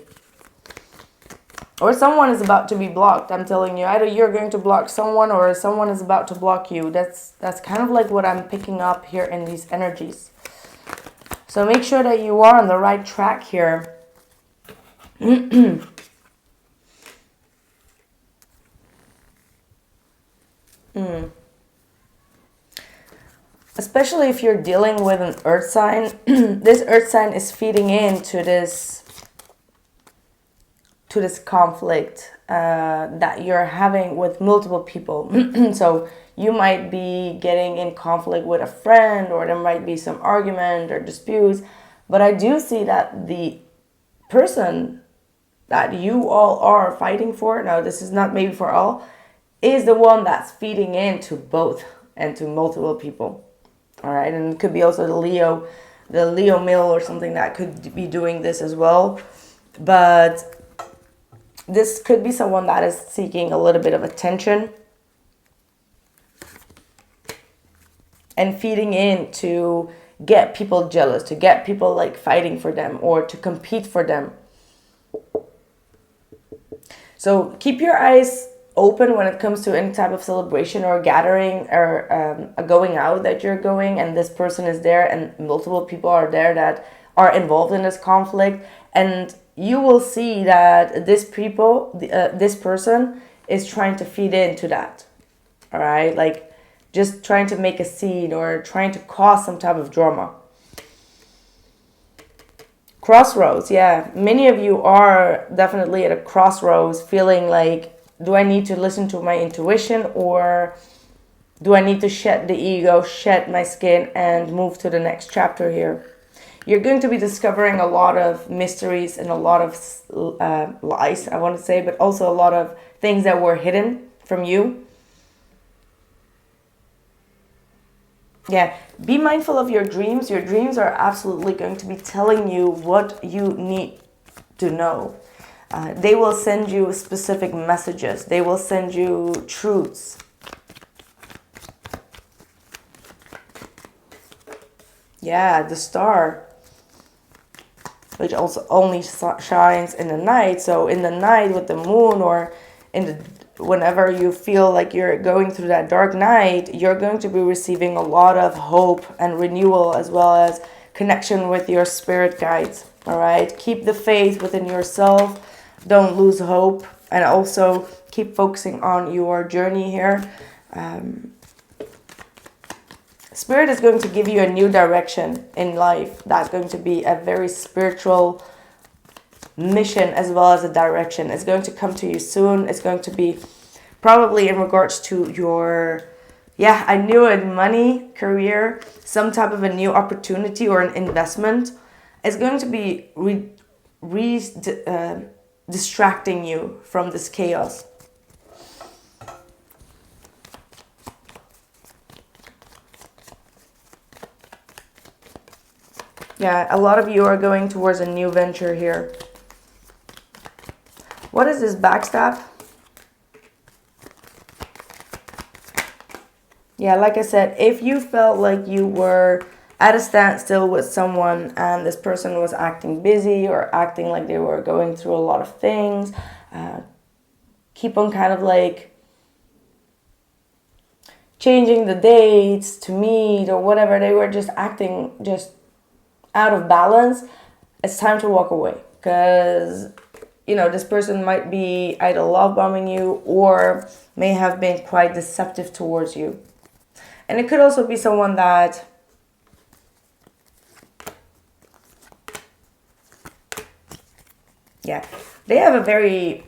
Or someone is about to be blocked. I'm telling you, either you're going to block someone, or someone is about to block you. That's kind of like what I'm picking up here in these energies. So make sure that you are on the right track here. Especially if you're dealing with an earth sign. This earth sign is feeding into this conflict that you're having with multiple people. So you might be getting in conflict with a friend, or there might be some argument or disputes. But I do see that the person that you all are fighting for, now this is not maybe for all, is the one that's feeding into both and to multiple people. All right, and it could be also the Leo male or something that could be doing this as well. But this could be someone that is seeking a little bit of attention and feeding in to get people jealous, to get people like fighting for them, or to compete for them. So keep your eyes open when it comes to any type of celebration or gathering, or a going out that you're going, and this person is there, and multiple people are there that are involved in this conflict. And you will see that this person is trying to feed into that. All right, like just trying to make a scene or trying to cause some type of drama. Crossroads, yeah. Many of you are definitely at a crossroads, feeling like, do I need to listen to my intuition, or do I need to shed the ego, shed my skin, and move to the next chapter here? You're going to be discovering a lot of mysteries and a lot of lies, I want to say, but also a lot of things that were hidden from you. Yeah, be mindful of your dreams. Your dreams are absolutely going to be telling you what you need to know. They will send you specific messages. They will send you truths. Yeah, the star, which also only shines in the night. So in the night with the moon, or whenever you feel like you're going through that dark night, you're going to be receiving a lot of hope and renewal, as well as connection with your spirit guides. All right, keep the faith within yourself. Don't lose hope, and also keep focusing on your journey here. Spirit is going to give you a new direction in life. That's going to be a very spiritual mission as well as a direction. It's going to come to you soon. It's going to be probably in regards to your, yeah, I knew it, money, career, some type of a new opportunity or an investment. It's going to be distracting you from this chaos. Yeah, a lot of you are going towards a new venture here. What is this backstab? Yeah, like I said, if you felt like you were at a standstill with someone and this person was acting busy or acting like they were going through a lot of things, keep on kind of like changing the dates to meet or whatever, they were just acting just out of balance, it's time to walk away, because you know this person might be either love bombing you or may have been quite deceptive towards you. And it could also be someone that they have a very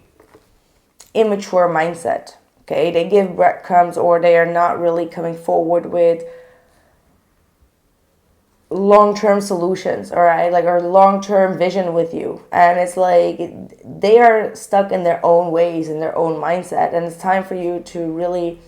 immature mindset. Okay, they give breadcrumbs, or they are not really coming forward with long-term solutions, all right, like, or long-term vision with you. And it's like they are stuck in their own ways, in their own mindset, and it's time for you to really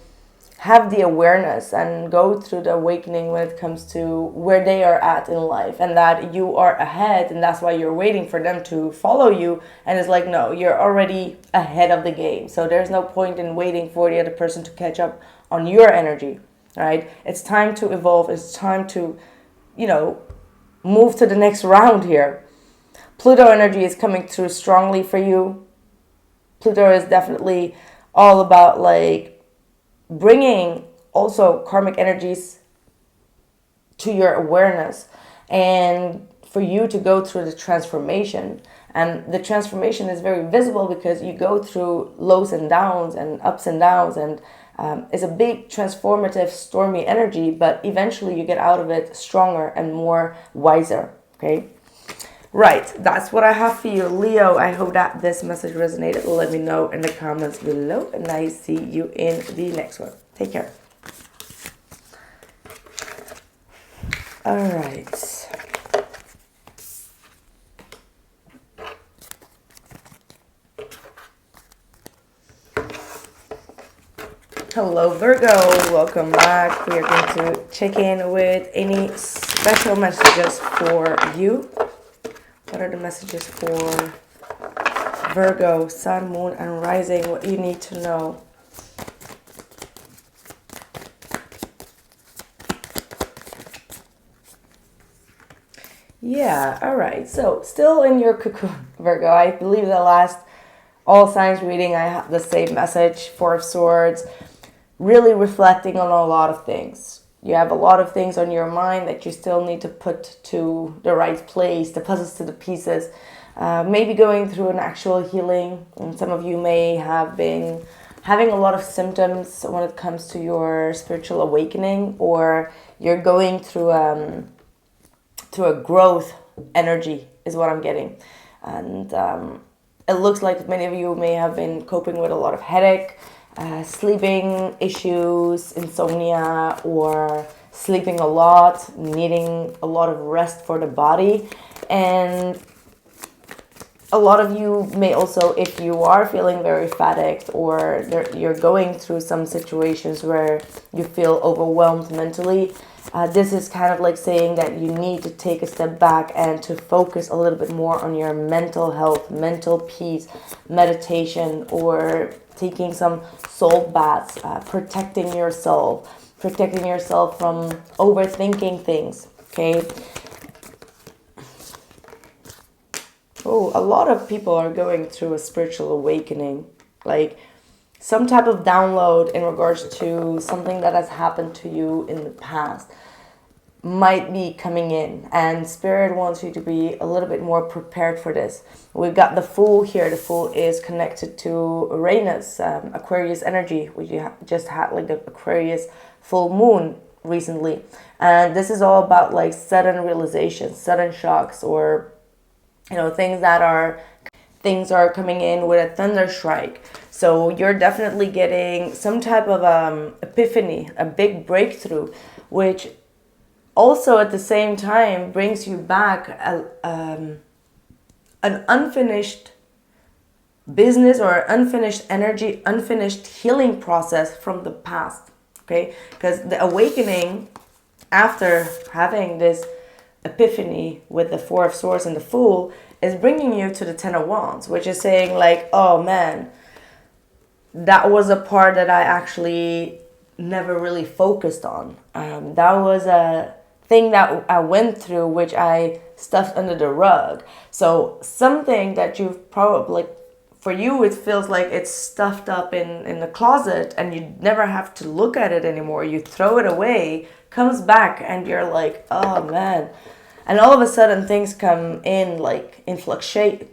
have the awareness and go through the awakening when it comes to where they are at in life, and that you are ahead, and that's why you're waiting for them to follow you. And it's like, no, you're already ahead of the game, so there's no point in waiting for the other person to catch up on your energy, right? It's time to evolve. It's time to, you know, move to the next round here. Pluto energy is coming through strongly for you. Pluto is definitely all about like bringing also karmic energies to your awareness, and for you to go through the transformation. And the transformation is very visible because you go through lows and downs and ups and downs, and it's a big transformative stormy energy, but eventually you get out of it stronger and more wiser. Okay, right, that's what I have for you, Leo. I hope that this message resonated. Let me know in the comments below, and I see you in the next one. Take care. All right. Hello Virgo, welcome back. We are going to check in with any special messages for you. What are the messages for Virgo, Sun, Moon, and Rising? What you need to know. Yeah, all right. So still in your cocoon, Virgo. I believe the last all signs reading, I have the same message. Four of Swords. Really reflecting on a lot of things. You have a lot of things on your mind that you still need to put to the right place, the puzzles to the pieces. Maybe going through an actual healing. And some of you may have been having a lot of symptoms when it comes to your spiritual awakening, or you're going through a growth energy is what I'm getting. And it looks like many of you may have been coping with a lot of headache, sleeping issues, insomnia, or sleeping a lot, needing a lot of rest for the body. And a lot of you may also, if you are feeling very fatigued or you're going through some situations where you feel overwhelmed mentally, this is kind of like saying that you need to take a step back and to focus a little bit more on your mental health, mental peace, meditation, or taking some salt baths, protecting yourself from overthinking things, okay? Oh, a lot of people are going through a spiritual awakening, like some type of download in regards to something that has happened to you in the past might be coming in, and Spirit wants you to be a little bit more prepared for this. We've got the Fool here. The Fool is connected to Uranus, Aquarius energy, which you just had like the Aquarius full moon recently. And this is all about like sudden realizations, sudden shocks, or things are coming in with a thunder strike. So you're definitely getting some type of epiphany, a big breakthrough, which also at the same time brings you back an unfinished business or unfinished energy, unfinished healing process from the past. Okay, because the awakening after having this epiphany with the Four of Swords and the Fool is bringing you to the Ten of Wands, which is saying like, oh man, that was a part that I actually never really focused on. That was a thing that I went through, which I stuffed under the rug. So something that you've probably, for you, it feels like it's stuffed up in the closet and you never have to look at it anymore. You throw it away, comes back, and you're like, oh man. And all of a sudden things come in like in fluctuation,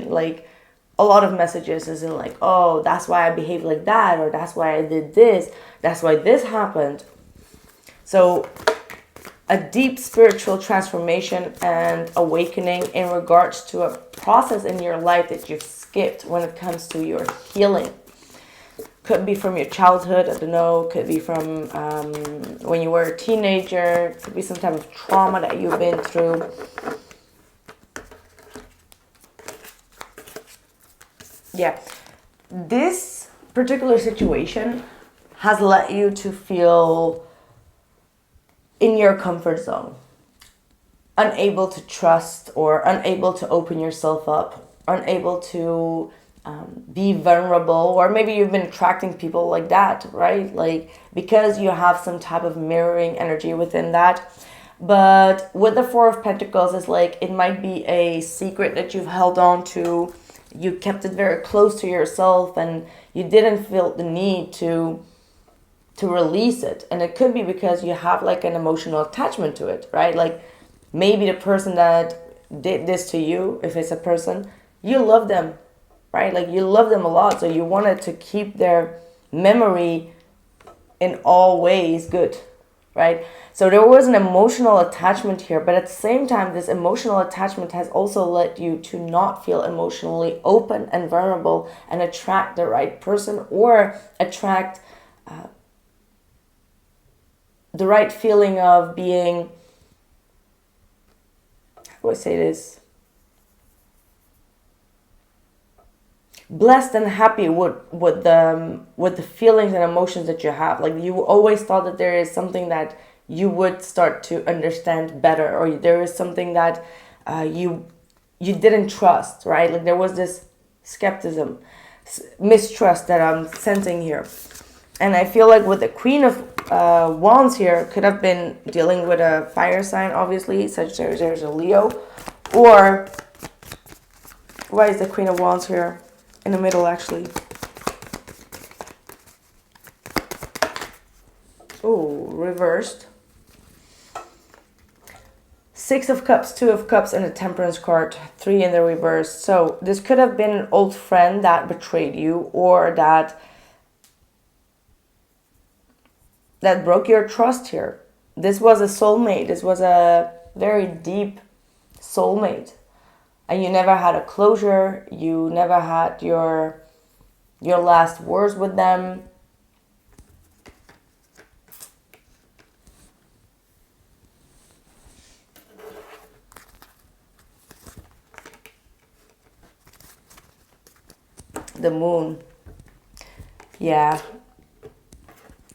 like a lot of messages is in like, oh, that's why I behaved like that, or that's why I did this, that's why this happened. So a deep spiritual transformation and awakening in regards to a process in your life that you've skipped when it comes to your healing. Could be from your childhood, I don't know. Could be from when you were a teenager. Could be some type of trauma that you've been through. Yeah, this particular situation has led you to feel in your comfort zone, unable to trust or unable to open yourself up, unable to be vulnerable, or maybe you've been attracting people like that, right? Like because you have some type of mirroring energy within that. But with the Four of Pentacles, it's like it might be a secret that you've held on to. You kept it very close to yourself and you didn't feel the need to release it. And it could be because you have like an emotional attachment to it, right? Like maybe the person that did this to you, if it's a person, you love them, right? Like you love them a lot. So you wanted to keep their memory in all ways good, right? So there was an emotional attachment here, but at the same time, this emotional attachment has also led you to not feel emotionally open and vulnerable and attract the right person or attract the right feeling of being, how do I say this? Blessed and happy with the feelings and emotions that you have. Like you always thought that there is something that you would start to understand better, or there is something that you didn't trust, right? Like there was this skepticism, mistrust that I'm sensing here. And I feel like with the Queen of Wands here, could have been dealing with a fire sign, obviously, Sagittarius or Leo. Or, why is the Queen of Wands here? In the middle, actually. Oh, reversed. Six of Cups, Two of Cups, and a Temperance card. Three in the reverse. So this could have been an old friend that betrayed you, or that broke your trust here. This was a soulmate. This was a very deep soulmate. And you never had a closure. You never had your last words with them. the moon. Yeah.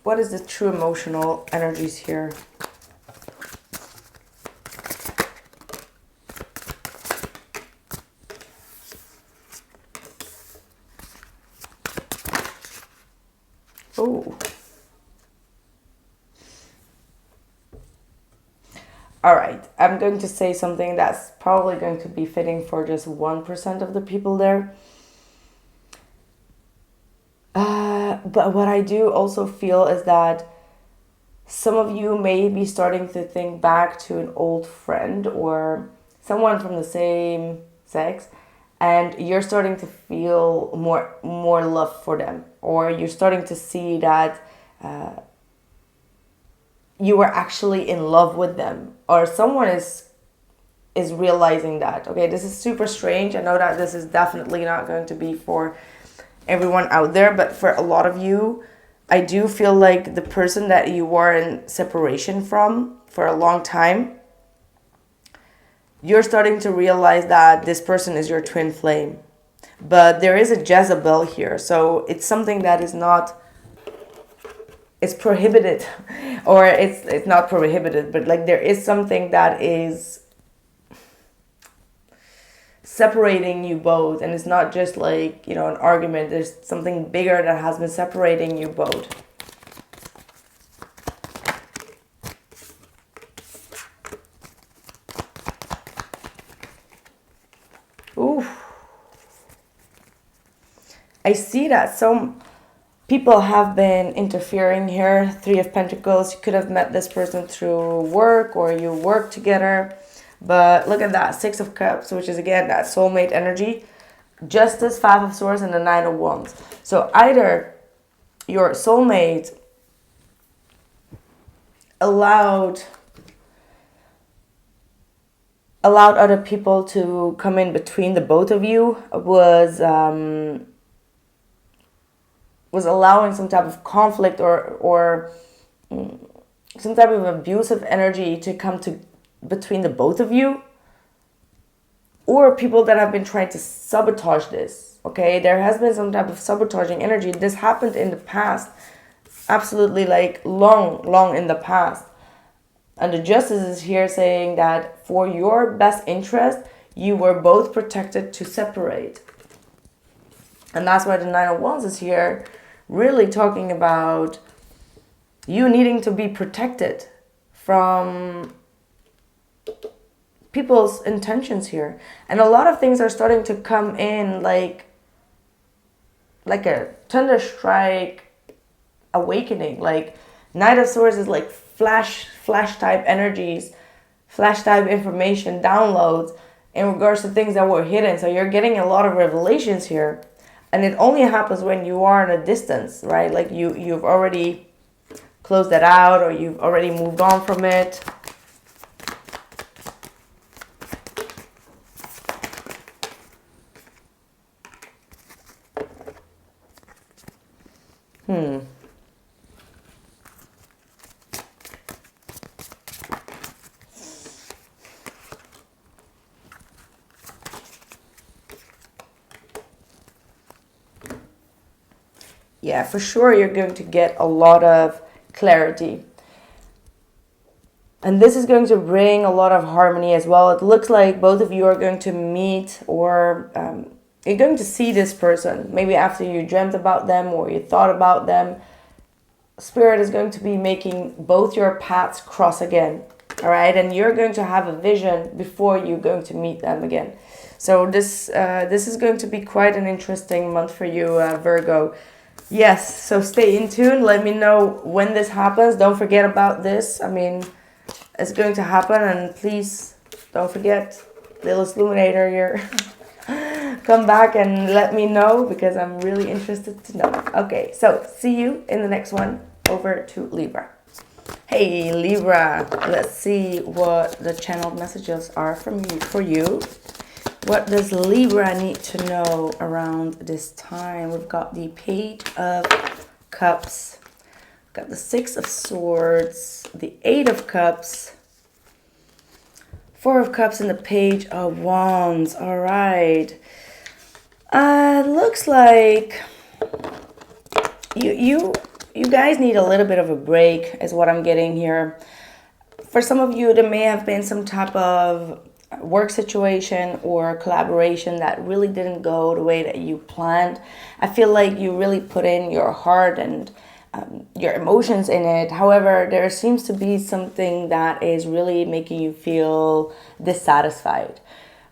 What is the true emotional energies here? Oh. All right, I'm going to say something that's probably going to be fitting for just 1% of the people there. But what I do also feel is that some of you may be starting to think back to an old friend or someone from the same sex, and you're starting to feel more love for them, or you're starting to see that you were actually in love with them, or someone is realizing that. Okay, this is super strange. I know that this is definitely not going to be for everyone out there, but for a lot of you, I do feel like the person that you were in separation from for a long time, you're starting to realize that this person is your twin flame. But there is a Jezebel here, so it's something that is not, it's prohibited, or it's not prohibited, but like there is something that is separating you both, and it's not just like, you know, an argument. There's something bigger that has been separating you both. Ooh. I see that some people have been interfering here. 3 of Pentacles. You could have met this person through work, or you work together. But look at that, 6 of Cups, which is again that soulmate energy. Justice, 5 of Swords, and the 9 of Wands. So either your soulmate allowed other people to come in between the both of you, was allowing some type of conflict or some type of abusive energy to come to between the both of you, or people that have been trying to sabotage this. Okay, there has been some type of sabotaging energy. This happened in the past, absolutely, like long in the past. And the Justice is here saying that for your best interest, you were both protected to separate. And that's why the 9 of Wands is here, really talking about you needing to be protected from people's intentions here. And a lot of things are starting to come in like a thunder strike awakening. Like Knight of Swords is like flash type energies, flash type information, downloads in regards to things that were hidden. So you're getting a lot of revelations here. And it only happens when you are in a distance, right? Like you've already closed that out, or you've already moved on from it. Yeah, for sure you're going to get a lot of clarity. And this is going to bring a lot of harmony as well. It looks like both of you are going to meet, or you're going to see this person. Maybe after you dreamt about them or you thought about them. Spirit is going to be making both your paths cross again. All right, and you're going to have a vision before you're going to meet them again. So this is going to be quite an interesting month for you, Virgo. Yes, so stay in tune. Let me know when this happens. Don't forget about this. I mean, it's going to happen, and please don't forget, little Illuminator here. Come back and let me know, because I'm really interested to know. Okay, so see you in the next one. Over to Libra. Hey Libra, let's see what the channeled messages are from you for you. What does Libra need to know around this time? We've got the Page of Cups, we've got the 6 of Swords, the 8 of Cups, 4 of Cups, and the Page of Wands. All right. Looks like you guys need a little bit of a break, is what I'm getting here. For some of you, there may have been some type of work situation or collaboration that really didn't go the way that you planned. I feel like you really put in your heart and your emotions in it. However, there seems to be something that is really making you feel dissatisfied,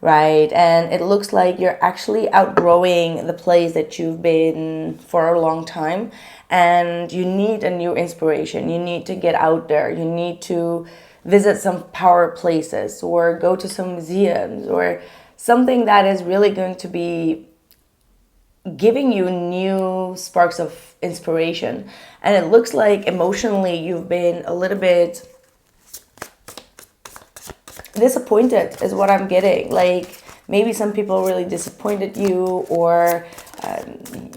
right? And it looks like you're actually outgrowing the place that you've been for a long time, and you need a new inspiration. You need to get out there. You need to visit some power places or go to some museums or something that is really going to be giving you new sparks of inspiration. And it looks like emotionally you've been a little bit disappointed, is what I'm getting. Like maybe some people really disappointed you, or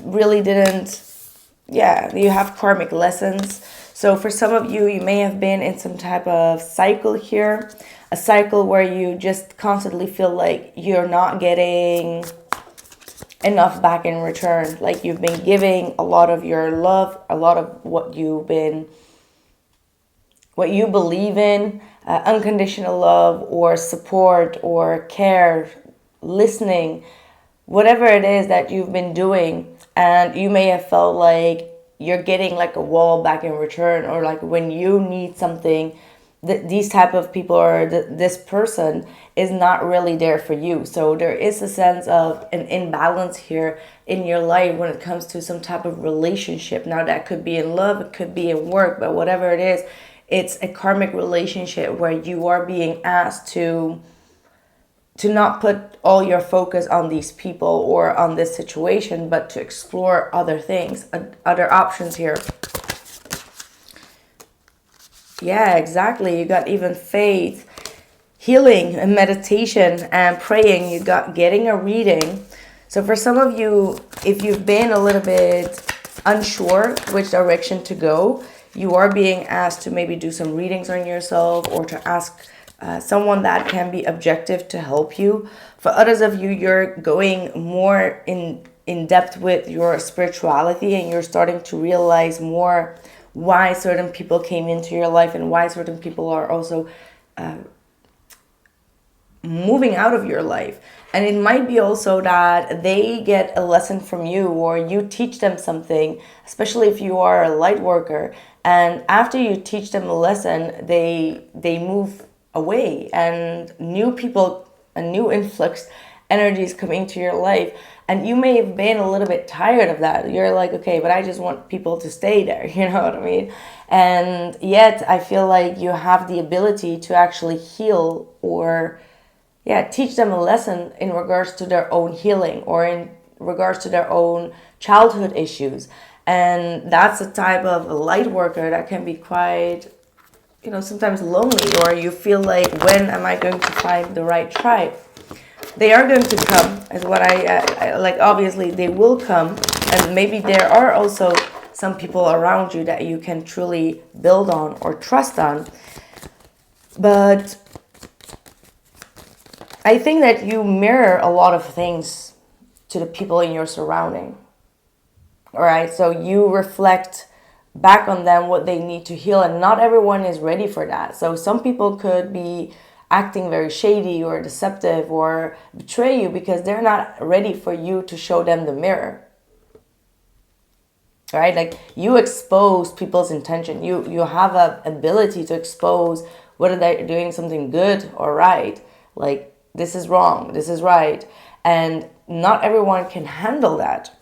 really didn't, yeah, you have karmic lessons. So for some of you, you may have been in some type of cycle here, a cycle where you just constantly feel like you're not getting enough back in return. Like you've been giving a lot of your love, a lot of what you believe in, unconditional love or support or care, listening, whatever it is that you've been doing. And you may have felt like you're getting like a wall back in return, or like when you need something, these type of people or this person is not really there for you. So there is a sense of an imbalance here in your life when it comes to some type of relationship. Now that could be in love, it could be in work, but whatever it is, it's a karmic relationship where you are being asked to not put all your focus on these people or on this situation, but to explore other things, other options here. Yeah, exactly. You got even faith, healing, and meditation, and praying. You got getting a reading. So for some of you, if you've been a little bit unsure which direction to go, you are being asked to maybe do some readings on yourself, or to ask someone that can be objective to help you. For others of you, you're going more in depth with your spirituality, and you're starting to realize more why certain people came into your life and why certain people are also moving out of your life. And it might be also that they get a lesson from you, or you teach them something, especially if you are a light worker. And after you teach them a lesson, they move away, and new people, a new influx energy is coming to your life. And you may have been a little bit tired of that. You're like, okay, but I just want people to stay there. You know what I mean? And yet I feel like you have the ability to actually heal, or teach them a lesson in regards to their own healing, or in regards to their own childhood issues. And that's a type of light worker that can be quite, sometimes lonely, or you feel like, when am I going to find the right tribe? They are going to come, is what I like. Obviously, they will come, and maybe there are also some people around you that you can truly build on or trust on. But I think that you mirror a lot of things to the people in your surrounding. All right, so you reflect back on them what they need to heal, and not everyone is ready for that. So some people could be acting very shady or deceptive or betray you because they're not ready for you to show them the mirror. Right? Like, you expose people's intention. You have a ability to expose whether they're doing something good or right. Like, this is wrong, this is right. And not everyone can handle that.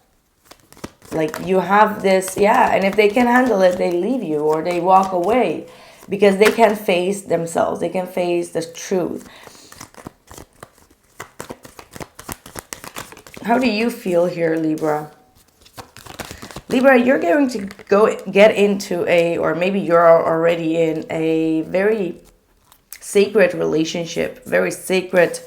Like, you have this, and if they can handle it, they leave you or they walk away because they can face themselves. They can face the truth. How do you feel here, Libra? Libra, you're going to get into or maybe you're already in a very sacred relationship, very sacred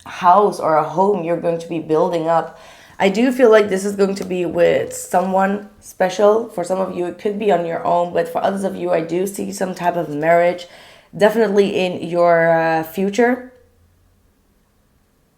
house or a home you're going to be building up. I do feel like this is going to be with someone special. For some of you, it could be on your own, but for others of you, I do see some type of marriage definitely in your future.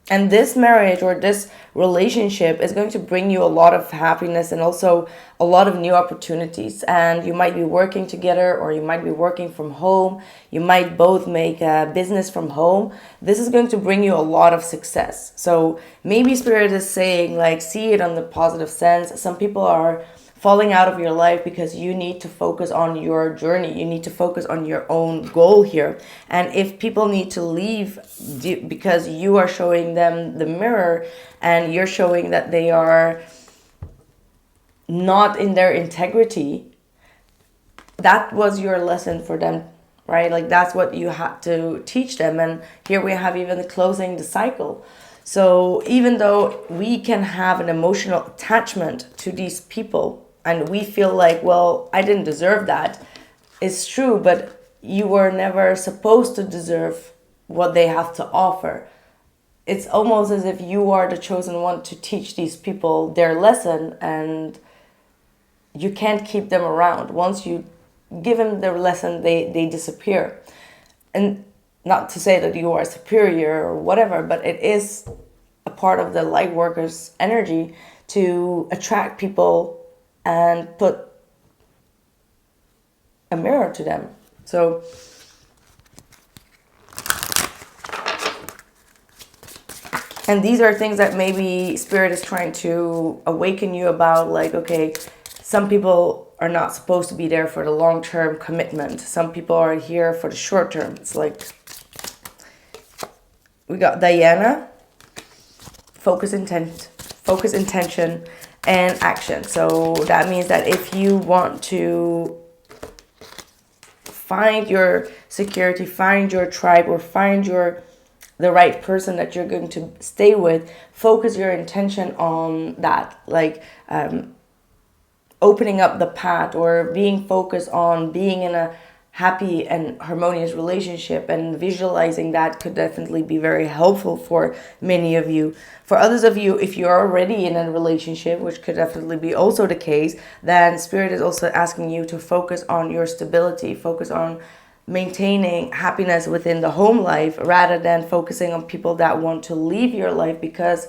And this marriage or this relationship is going to bring you a lot of happiness and also a lot of new opportunities. And you might be working together, or you might be working from home. You might both make a business from home. This is going to bring you a lot of success. So maybe Spirit is saying, like, see it on the positive sense. Some people are falling out of your life because you need to focus on your journey. You need to focus on your own goal here. And if people need to leave because you are showing them the mirror and you're showing that they are not in their integrity, that was your lesson for them, right? Like, that's what you had to teach them. And here we have even closing the cycle. So even though we can have an emotional attachment to these people, and we feel like, well, I didn't deserve that. It's true, but you were never supposed to deserve what they have to offer. It's almost as if you are the chosen one to teach these people their lesson, and you can't keep them around. Once you give them their lesson, they disappear. And not to say that you are superior or whatever, but it is a part of the light worker's energy to attract people and put a mirror to them. So and these are things that maybe Spirit is trying to awaken you about, like, okay, some people are not supposed to be there for the long-term commitment. Some people are here for the short term. It's like, we got Diana, focus, intention, and action. So that means that if you want to find your security, find your tribe, or find the right person that you're going to stay with, focus your intention on that. Like opening up the path, or being focused on being in a happy and harmonious relationship, and visualizing that could definitely be very helpful for many of you. For others of you, if you're already in a relationship, which could definitely be also the case, then Spirit is also asking you to focus on your stability, focus on maintaining happiness within the home life, rather than focusing on people that want to leave your life because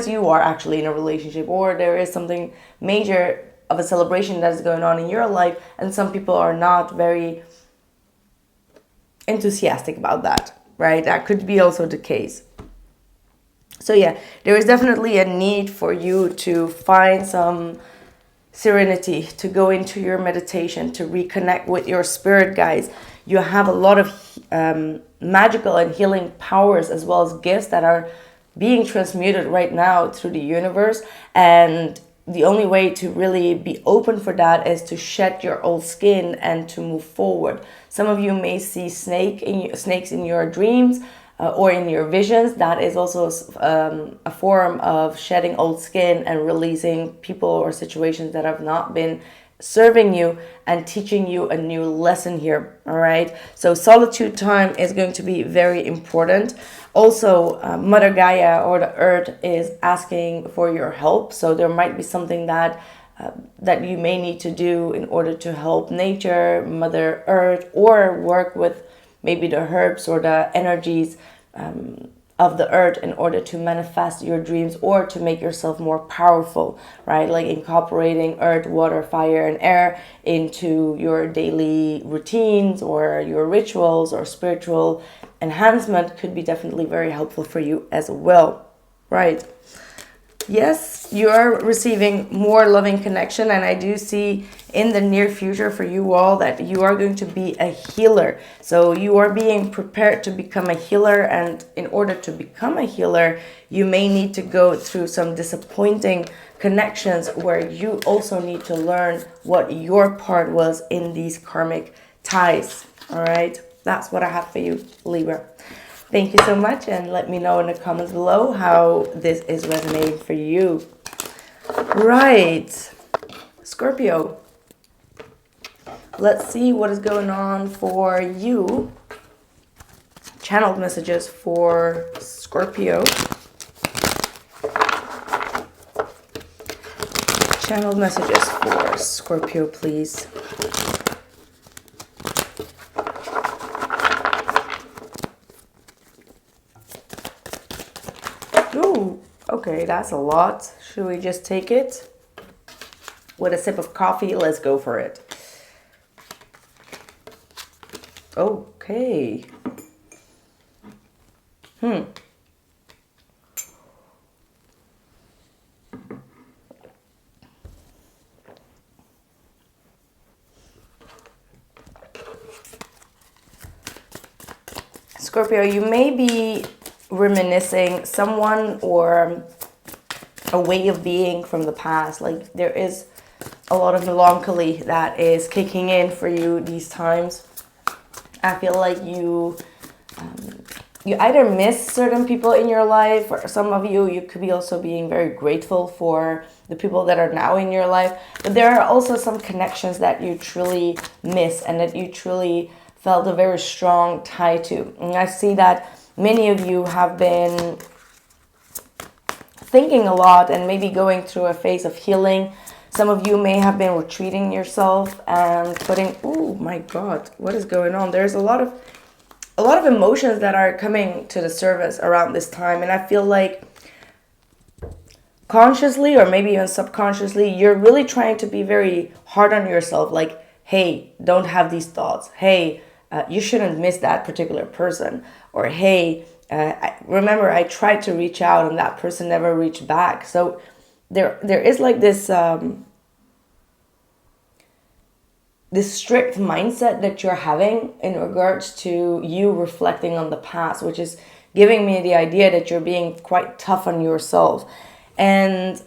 you are actually in a relationship, or there is something major of a celebration that is going on in your life, and some people are not very enthusiastic about that, right? That could be also the case. So yeah, there is definitely a need for you to find some serenity, to go into your meditation, to reconnect with your spirit guides. You have a lot of magical and healing powers, as well as gifts that are being transmuted right now through the universe. And the only way to really be open for that is to shed your old skin and to move forward. Some of you may see snakes in your dreams or in your visions. That is also a form of shedding old skin and releasing people or situations that have not been serving you and teaching you a new lesson here. All right, so solitude time is going to be very important. Also, Mother Gaia, or the earth, is asking for your help. So there might be something that you may need to do in order to help nature, Mother Earth, or work with maybe the herbs or the energies of the earth in order to manifest your dreams, or to make yourself more powerful, right? Like incorporating earth, water, fire, and air into your daily routines or your rituals or spiritual enhancement could be definitely very helpful for you as well, right? Yes, you are receiving more loving connection, and I do see in the near future for you all that you are going to be a healer. So you are being prepared to become a healer, and in order to become a healer, you may need to go through some disappointing connections where you also need to learn what your part was in these karmic ties. All right, that's what I have for you, Libra. Thank you so much, and let me know in the comments below how this is resonating for you. Right, Scorpio. Let's see what is going on for you. Channeled messages for Scorpio. Channeled messages for Scorpio, please. Ooh, okay, that's a lot. Should we just take it? With a sip of coffee, let's go for it. Okay. Scorpio, you may be reminiscing someone or a way of being from the past. Like there is a lot of melancholy that is kicking in for you these times. I feel like you either miss certain people in your life, or some of you could be also being very grateful for the people that are now in your life. But there are also some connections that you truly miss and that you truly felt a very strong tie to. And I see that many of you have been thinking a lot and maybe going through a phase of healing. Some of you may have been retreating yourself and putting, oh my God, what is going on? There's a lot of emotions that are coming to the surface around this time. And I feel like consciously or maybe even subconsciously, you're really trying to be very hard on yourself. Like, hey, don't have these thoughts. Hey, you shouldn't miss that particular person. Or, hey, remember I tried to reach out and that person never reached back. So there is like this this strict mindset that you're having in regards to you reflecting on the past, which is giving me the idea that you're being quite tough on yourself. And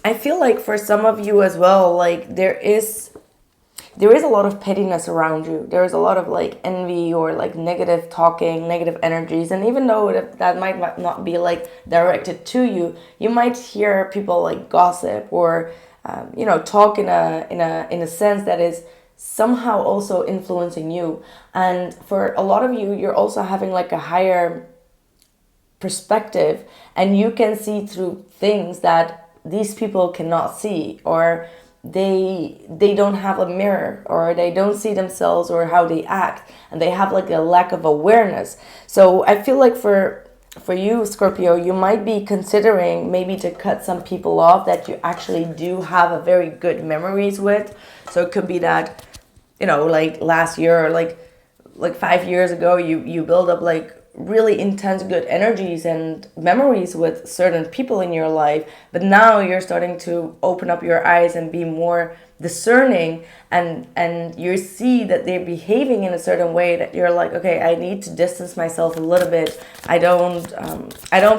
I feel like for some of you as well, like there is a lot of pettiness around you. There is a lot of like envy or like negative talking, negative energies. And even though that might not be like directed to you, you might hear people like gossip or talk in a sense that is somehow also influencing you. And for a lot of you, you're also having like a higher perspective, and you can see through things that these people cannot see, or they don't have a mirror, or they don't see themselves or how they act, and they have like a lack of awareness. So I feel like for you, Scorpio, you might be considering maybe to cut some people off that you actually do have a very good memories with. So it could be that, like last year or like 5 years ago, you build up like really intense good energies and memories with certain people in your life, but now you're starting to open up your eyes and be more discerning, and you see that they're behaving in a certain way that you're like, okay, I need to distance myself a little bit. I don't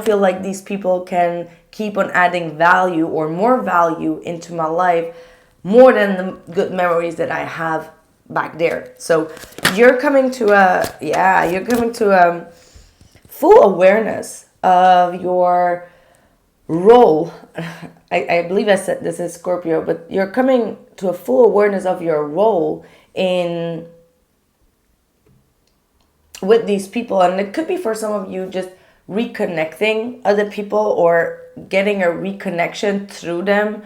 feel like these people can keep on adding value or more value into my life more than the good memories that I have back there. So you're coming to a full awareness of your role. I believe I said this is Scorpio, but you're coming to a full awareness of your role with these people. And it could be for some of you just reconnecting other people or getting a reconnection through them,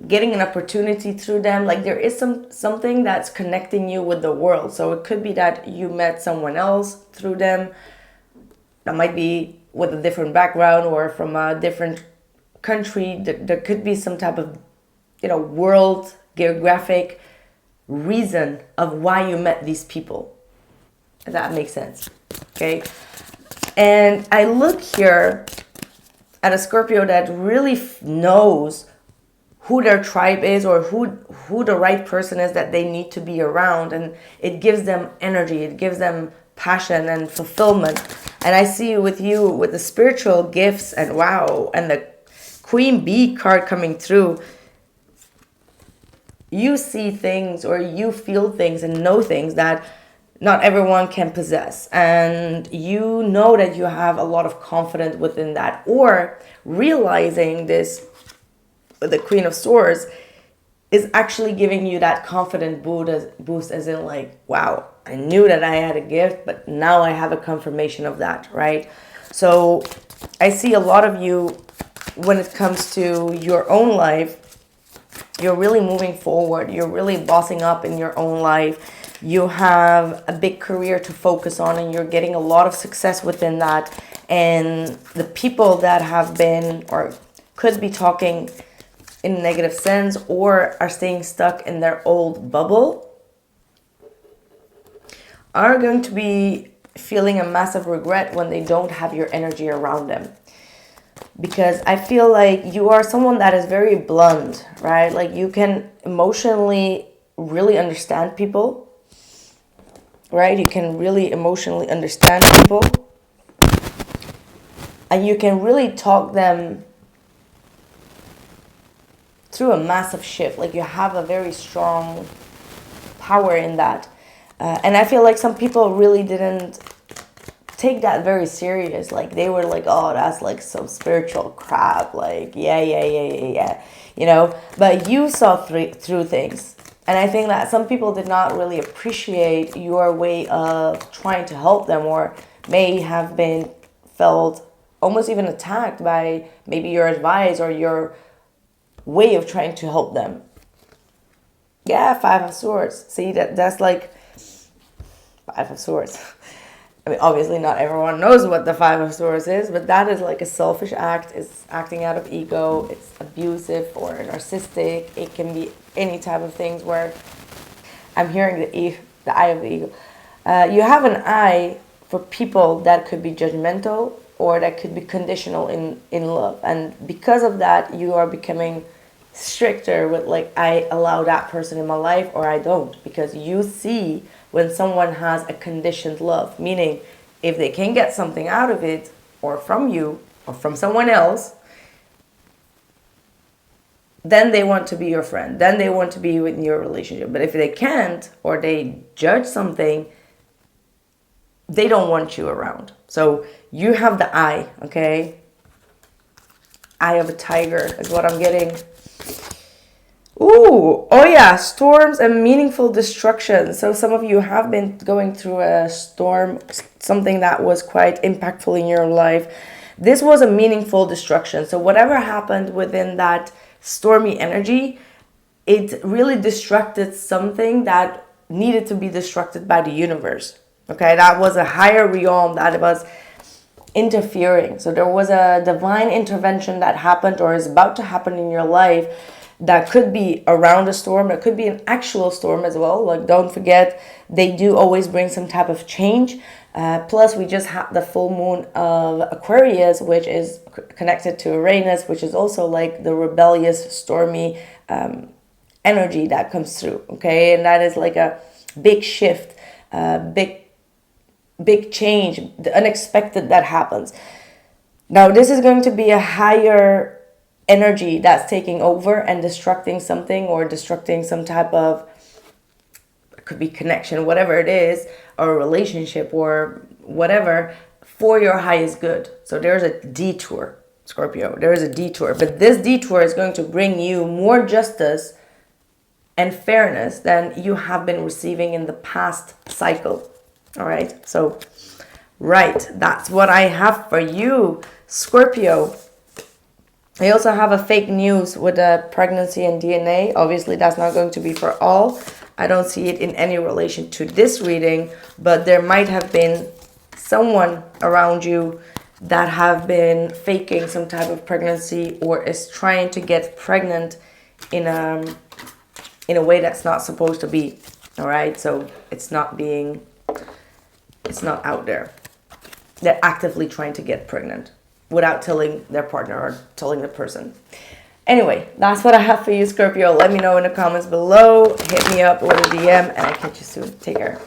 getting an opportunity through them. Like there is something that's connecting you with the world. So it could be that you met someone else through them. That might be with a different background or from a different country. There could be some type of, world geographic reason of why you met these people. If that makes sense. Okay. And I look here at a Scorpio that really knows who their tribe is, or who the right person is that they need to be around. And it gives them energy. It gives them passion and fulfillment. And I see with you with the spiritual gifts, and wow, and the Queen Bee card coming through. You see things, or you feel things and know things that not everyone can possess. And you know that you have a lot of confidence within that, or realizing this, the Queen of Swords, is actually giving you that confident boost as in like, wow, I knew that I had a gift, but now I have a confirmation of that, right? So I see a lot of you, when it comes to your own life, you're really moving forward. You're really bossing up in your own life. you have a big career to focus on and you're getting a lot of success within that. And the people that have been or could be talking in a negative sense or are staying stuck in their old bubble are going to be feeling a massive regret when they don't have your energy around them. Because I feel like you are someone that is very blunt, right? Like you can emotionally really understand people, right? You can really emotionally understand people. And you can really talk them through a massive shift. Like you have a very strong power in that. And I feel like some people really didn't take that very serious. Like they were like, oh, that's like some spiritual crap. Like, yeah. You know, but you saw through things. And I think that some people did not really appreciate your way of trying to help them, or may have been felt almost even attacked by maybe your advice or your way of trying to help them. Yeah, Five of Swords. See, that's like Five of Swords. I mean, obviously not everyone knows what the Five of Swords is, but that is like a selfish act. It's acting out of ego. It's abusive or narcissistic. It can be any type of things where I'm hearing the eye of the ego. You have an eye for people that could be judgmental or that could be conditional in love. And because of that, you are becoming stricter with like, I allow that person in my life or I don't. Because you see when someone has a conditioned love, meaning if they can get something out of it or from you or from someone else, then they want to be your friend. Then they want to be in your relationship. But if they can't or they judge something, they don't want you around. So you have the eye, okay? Eye of a tiger is what I'm getting. Ooh, oh yeah, storms and meaningful destruction. So some of you have been going through a storm, something that was quite impactful in your life. This was a meaningful destruction. So whatever happened within that stormy energy, it really destructed something that needed to be destructed by the universe. Okay, that was a higher realm that was interfering. So there was a divine intervention that happened or is about to happen in your life that could be around a storm. It could be an actual storm as well. Like, don't forget, they do always bring some type of change. Plus, we just had the full moon of Aquarius, which is connected to Uranus, which is also like the rebellious, stormy energy that comes through. Okay, and that is like a big shift, big change, the unexpected that happens. Now, this is going to be a higher energy that's taking over and destructing something or destructing some type of, it could be connection, whatever it is, or a relationship or whatever, for your highest good. So there's a detour, Scorpio. There is a detour, but this detour is going to bring you more justice and fairness than you have been receiving in the past cycle. All right, so right, that's what I have for you, Scorpio. I also have a fake news with a pregnancy and DNA. Obviously, that's not going to be for all. I don't see it in any relation to this reading, but there might have been someone around you that have been faking some type of pregnancy or is trying to get pregnant in a way that's not supposed to be. All right, so it's not out there. They're actively trying to get pregnant without telling their partner or telling the person. Anyway, that's what I have for you, Scorpio. Let me know in the comments below. Hit me up with a DM and I'll catch you soon. Take care.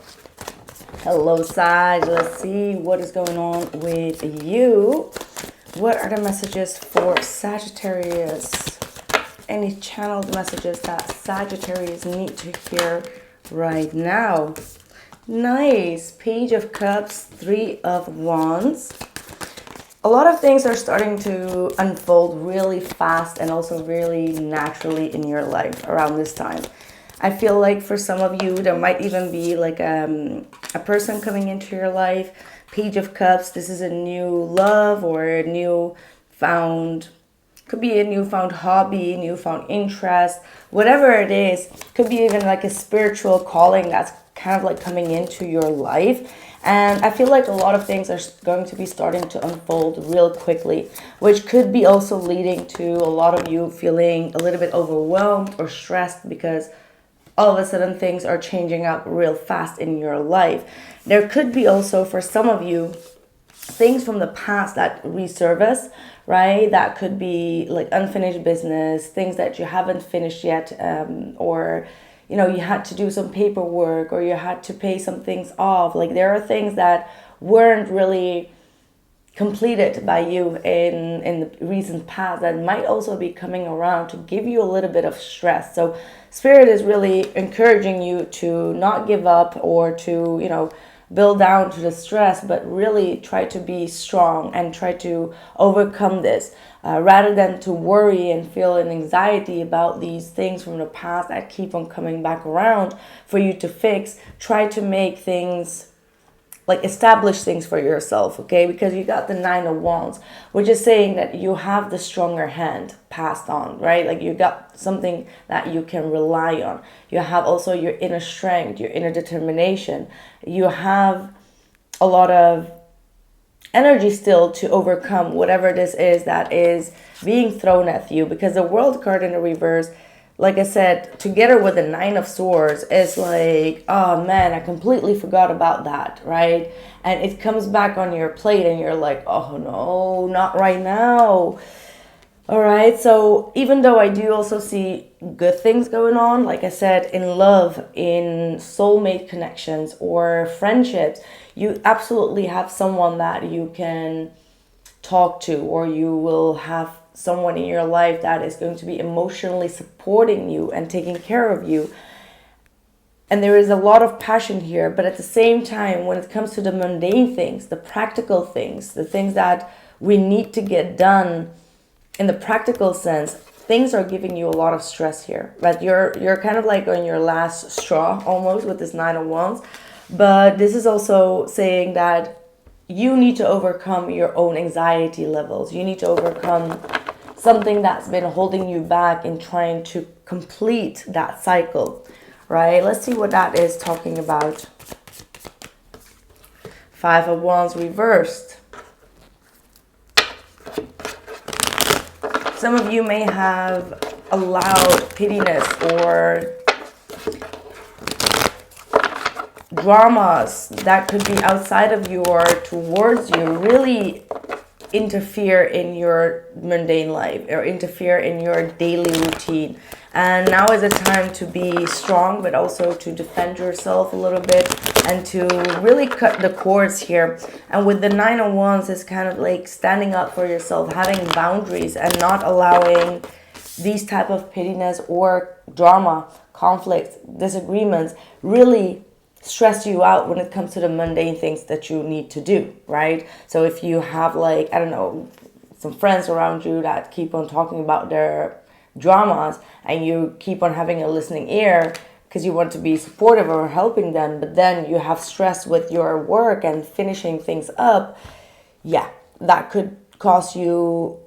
Hello, Sag. Let's see what is going on with you. What are the messages for Sagittarius? Any channeled messages that Sagittarius need to hear right now? Nice. Page of Cups, Three of Wands. A lot of things are starting to unfold really fast and also really naturally in your life around this time. I feel like for some of you, there might even be like a person coming into your life. Page of Cups, this is a new love or a could be a newfound hobby, newfound interest, whatever it is. Could be even like a spiritual calling that's kind of like coming into your life. And I feel like a lot of things are going to be starting to unfold real quickly, which could be also leading to a lot of you feeling a little bit overwhelmed or stressed because all of a sudden things are changing up real fast in your life. There could be also, for some of you, things from the past that resurface, right? That could be like unfinished business, things that you haven't finished yet, or you know, you had to do some paperwork or you had to pay some things off. Like there are things that weren't really completed by you in the recent past that might also be coming around to give you a little bit of stress. So Spirit is really encouraging you to not give up or to, you know, build down to the stress, but really try to be strong and try to overcome this, rather than to worry and feel an anxiety about these things from the past that keep on coming back around for you to fix. Try to make things, like establish things for yourself, okay? Because you got the 9 of Wands, which is saying that you have the stronger hand passed on, right? Like you got something that you can rely on. You have also your inner strength, your inner determination. You have a lot of energy still to overcome whatever this is that is being thrown at you, because the World card in the reverse, like I said, together with the 9 of Swords, is like, oh man, I completely forgot about that, right? And it comes back on your plate and you're like, oh no, not right now. All right, so even though I do also see good things going on, like I said, in love, in soulmate connections or friendships, you absolutely have someone that you can talk to, or you will have someone in your life that is going to be emotionally supporting you and taking care of you. And there is a lot of passion here, but at the same time, when it comes to the mundane things, the practical things, the things that we need to get done in the practical sense, things are giving you a lot of stress here, right? You're kind of like on your last straw almost with this 9 of Wands. But this is also saying that you need to overcome your own anxiety levels. You need to overcome something that's been holding you back in trying to complete that cycle, right? Let's see what that is talking about. 5 of Wands reversed. Some of you may have allowed pettiness or dramas that could be outside of you or towards you really interfere in your mundane life or interfere in your daily routine. And now is the time to be strong, but also to defend yourself a little bit and to really cut the cords here. And with the 9 of Wands, it's kind of like standing up for yourself, having boundaries and not allowing these type of pettiness or drama, conflicts, disagreements really stress you out when it comes to the mundane things that you need to do, right? So if you have, like, I don't know, some friends around you that keep on talking about their dramas and you keep on having a listening ear because you want to be supportive or helping them, but then you have stress with your work and finishing things up, yeah, that could cause you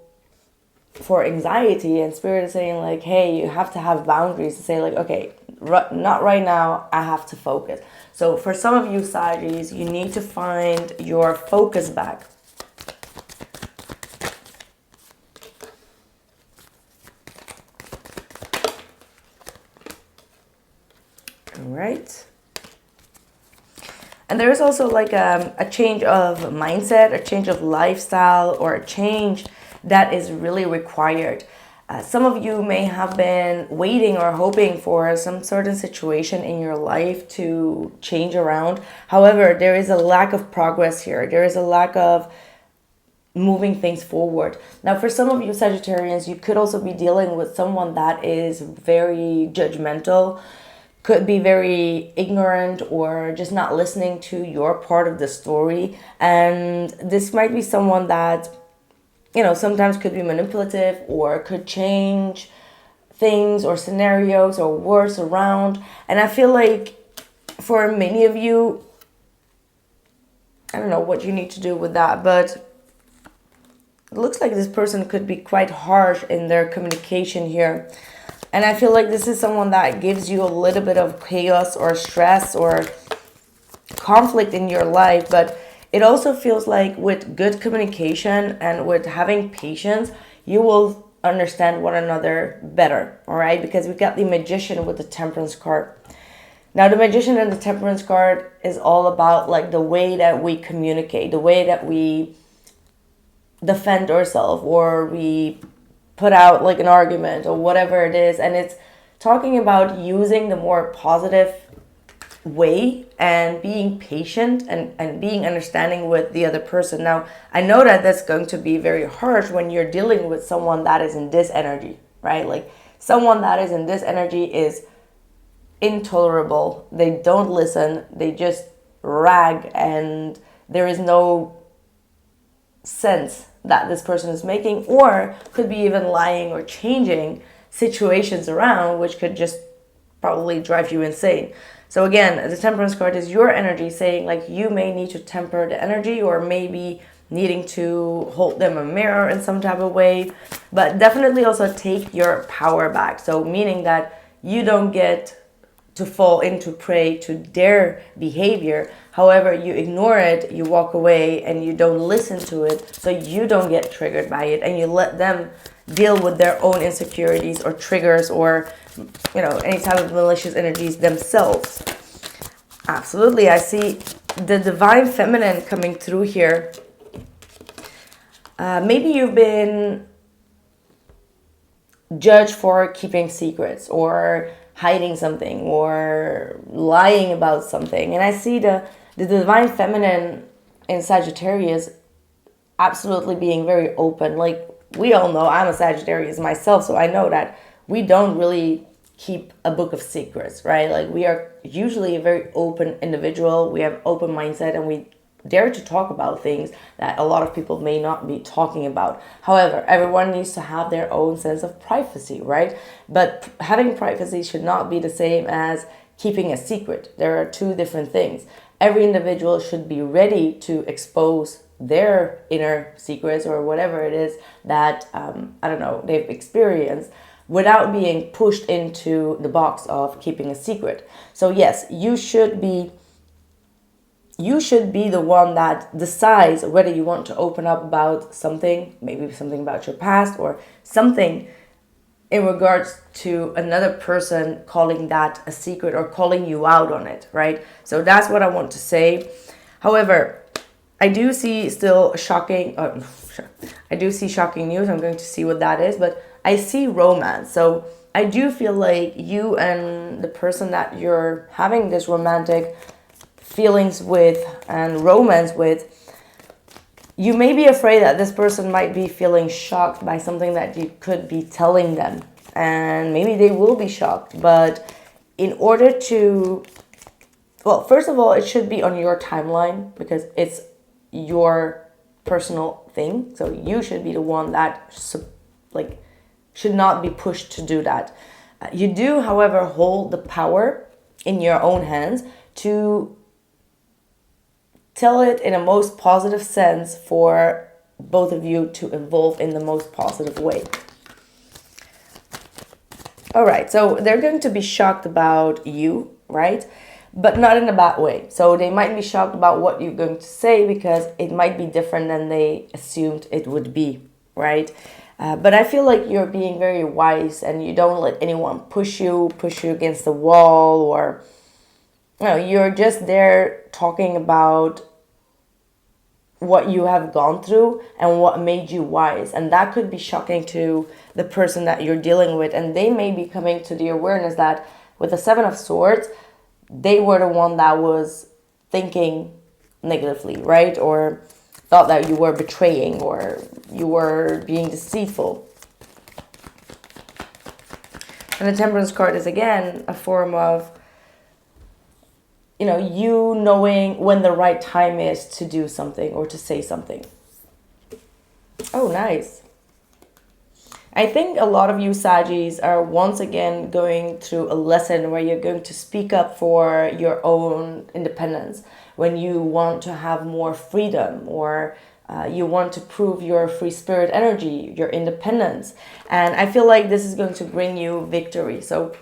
for anxiety. And Spirit is saying like, hey, you have to have boundaries to say like, okay, not right now, I have to focus. So for some of you Sagittarius, you need to find your focus back. All right. And there is also like a change of mindset, a change of lifestyle, or a change that is really required. Some of you may have been waiting or hoping for some certain situation in your life to change around. However, there is a lack of progress here. There is a lack of moving things forward. Now, for some of you Sagittarians, you could also be dealing with someone that is very judgmental, could be very ignorant or just not listening to your part of the story. And this might be someone that, you know, sometimes could be manipulative or could change things or scenarios or words around. And I feel like for many of you, I don't know what you need to do with that, but it looks like this person could be quite harsh in their communication here. And I feel like this is someone that gives you a little bit of chaos or stress or conflict in your life, but it also feels like with good communication and with having patience, you will understand one another better, all right? Because we got the Magician with the Temperance card. Now, the Magician and the Temperance card is all about like the way that we communicate, the way that we defend ourselves, or we put out like an argument or whatever it is. And it's talking about using the more positive way and being patient and being understanding with the other person. Now, I know that that's going to be very harsh when you're dealing with someone that is in this energy, right? Like someone that is in this energy is intolerable. They don't listen. They just rag, and there is no sense that this person is making, or could be even lying or changing situations around, which could just probably drive you insane. So again, the Temperance card is your energy saying like you may need to temper the energy, or maybe needing to hold them a mirror in some type of way, but definitely also take your power back. So meaning that you don't get to fall into prey to their behavior. However, you ignore it, you walk away, and you don't listen to it, so you don't get triggered by it, and you let them deal with their own insecurities or triggers, or any type of malicious energies themselves. Absolutely. I see the Divine Feminine coming through here. Maybe you've been judged for keeping secrets or hiding something or lying about something. And I see the Divine Feminine in Sagittarius absolutely being very open. Like we all know, I'm a Sagittarius myself, so I know that we don't really keep a book of secrets, right? Like we are usually a very open individual. We have open mindset, and we dare to talk about things that a lot of people may not be talking about. However, everyone needs to have their own sense of privacy, right? But having privacy should not be the same as keeping a secret. There are two different things. Every individual should be ready to expose their inner secrets or whatever it is that, they've experienced, without being pushed into the box of keeping a secret. So yes, you should be the one that decides whether you want to open up about something, maybe something about your past, or something in regards to another person calling that a secret or calling you out on it, right? So that's what I want to say. However, I do see still shocking news. I'm going to see what that is, but I see romance. So I do feel like you and the person that you're having this romantic feelings with and romance with, you may be afraid that this person might be feeling shocked by something that you could be telling them, and maybe they will be shocked. But in order to, well, first of all, it should be on your timeline because it's your personal thing, so you should be the one that should not be pushed to do that. You do, however, hold the power in your own hands to tell it in a most positive sense for both of you to evolve in the most positive way. All right, so they're going to be shocked about you, right? But not in a bad way. So they might be shocked about what you're going to say because it might be different than they assumed it would be, right? But I feel like you're being very wise, and you don't let anyone push you against the wall, or you're just there talking about what you have gone through and what made you wise. And that could be shocking to the person that you're dealing with, and they may be coming to the awareness that with the Seven of Swords, they were the one that was thinking negatively, right? Or thought that you were betraying or you were being deceitful. And the Temperance card is again a form of you knowing when the right time is to do something or to say something. Oh, nice. I think a lot of you Saggies are once again going through a lesson where you're going to speak up for your own independence, when you want to have more freedom, or you want to prove your free spirit energy, your independence. And I feel like this is going to bring you victory. So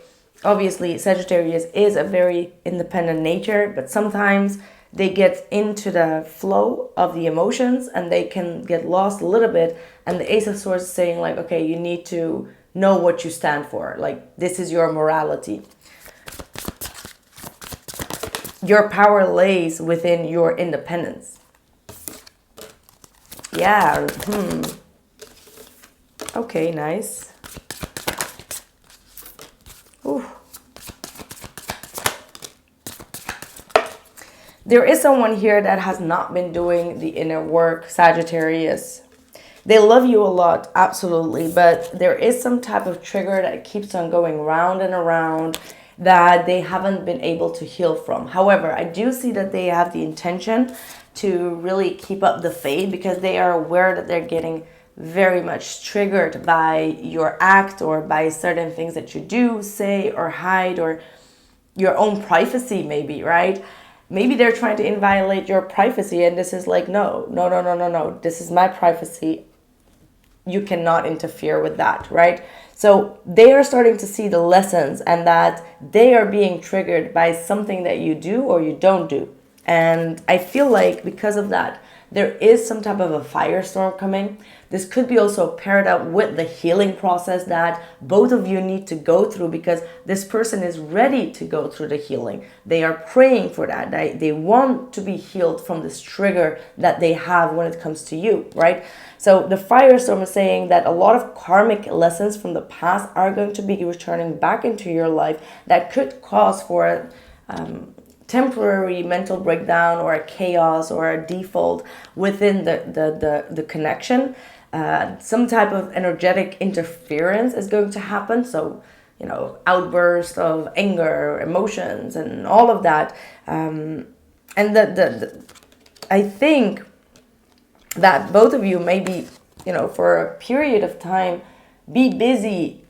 obviously Sagittarius is a very independent nature, but sometimes they get into the flow of the emotions and they can get lost a little bit. And the Ace of Swords is saying like, okay, you need to know what you stand for. Like, this is your morality. Your power lays within your independence. Yeah. Okay, nice. Ooh. There is someone here that has not been doing the inner work, Sagittarius. They love you a lot, absolutely, but there is some type of trigger that keeps on going round and around that they haven't been able to heal from. However, I do see that they have the intention to really keep up the faith, because they are aware that they're getting very much triggered by your act or by certain things that you do, say, or hide, or your own privacy maybe, right? Maybe they're trying to inviolate your privacy, and this is like, no, this is my privacy. You cannot interfere with that, right? So they are starting to see the lessons, and that they are being triggered by something that you do or you don't do. And I feel like because of that, there is some type of a firestorm coming. This could be also paired up with the healing process that both of you need to go through, because this person is ready to go through the healing. They are praying for that. They want to be healed from this trigger that they have when it comes to you, right? So the firestorm is saying that a lot of karmic lessons from the past are going to be returning back into your life that could cause for temporary mental breakdown or a chaos or a default within the connection. Some type of energetic interference is going to happen. So, you know, outburst of anger, emotions, and all of that. And I think that both of you maybe, you know, for a period of time, be busy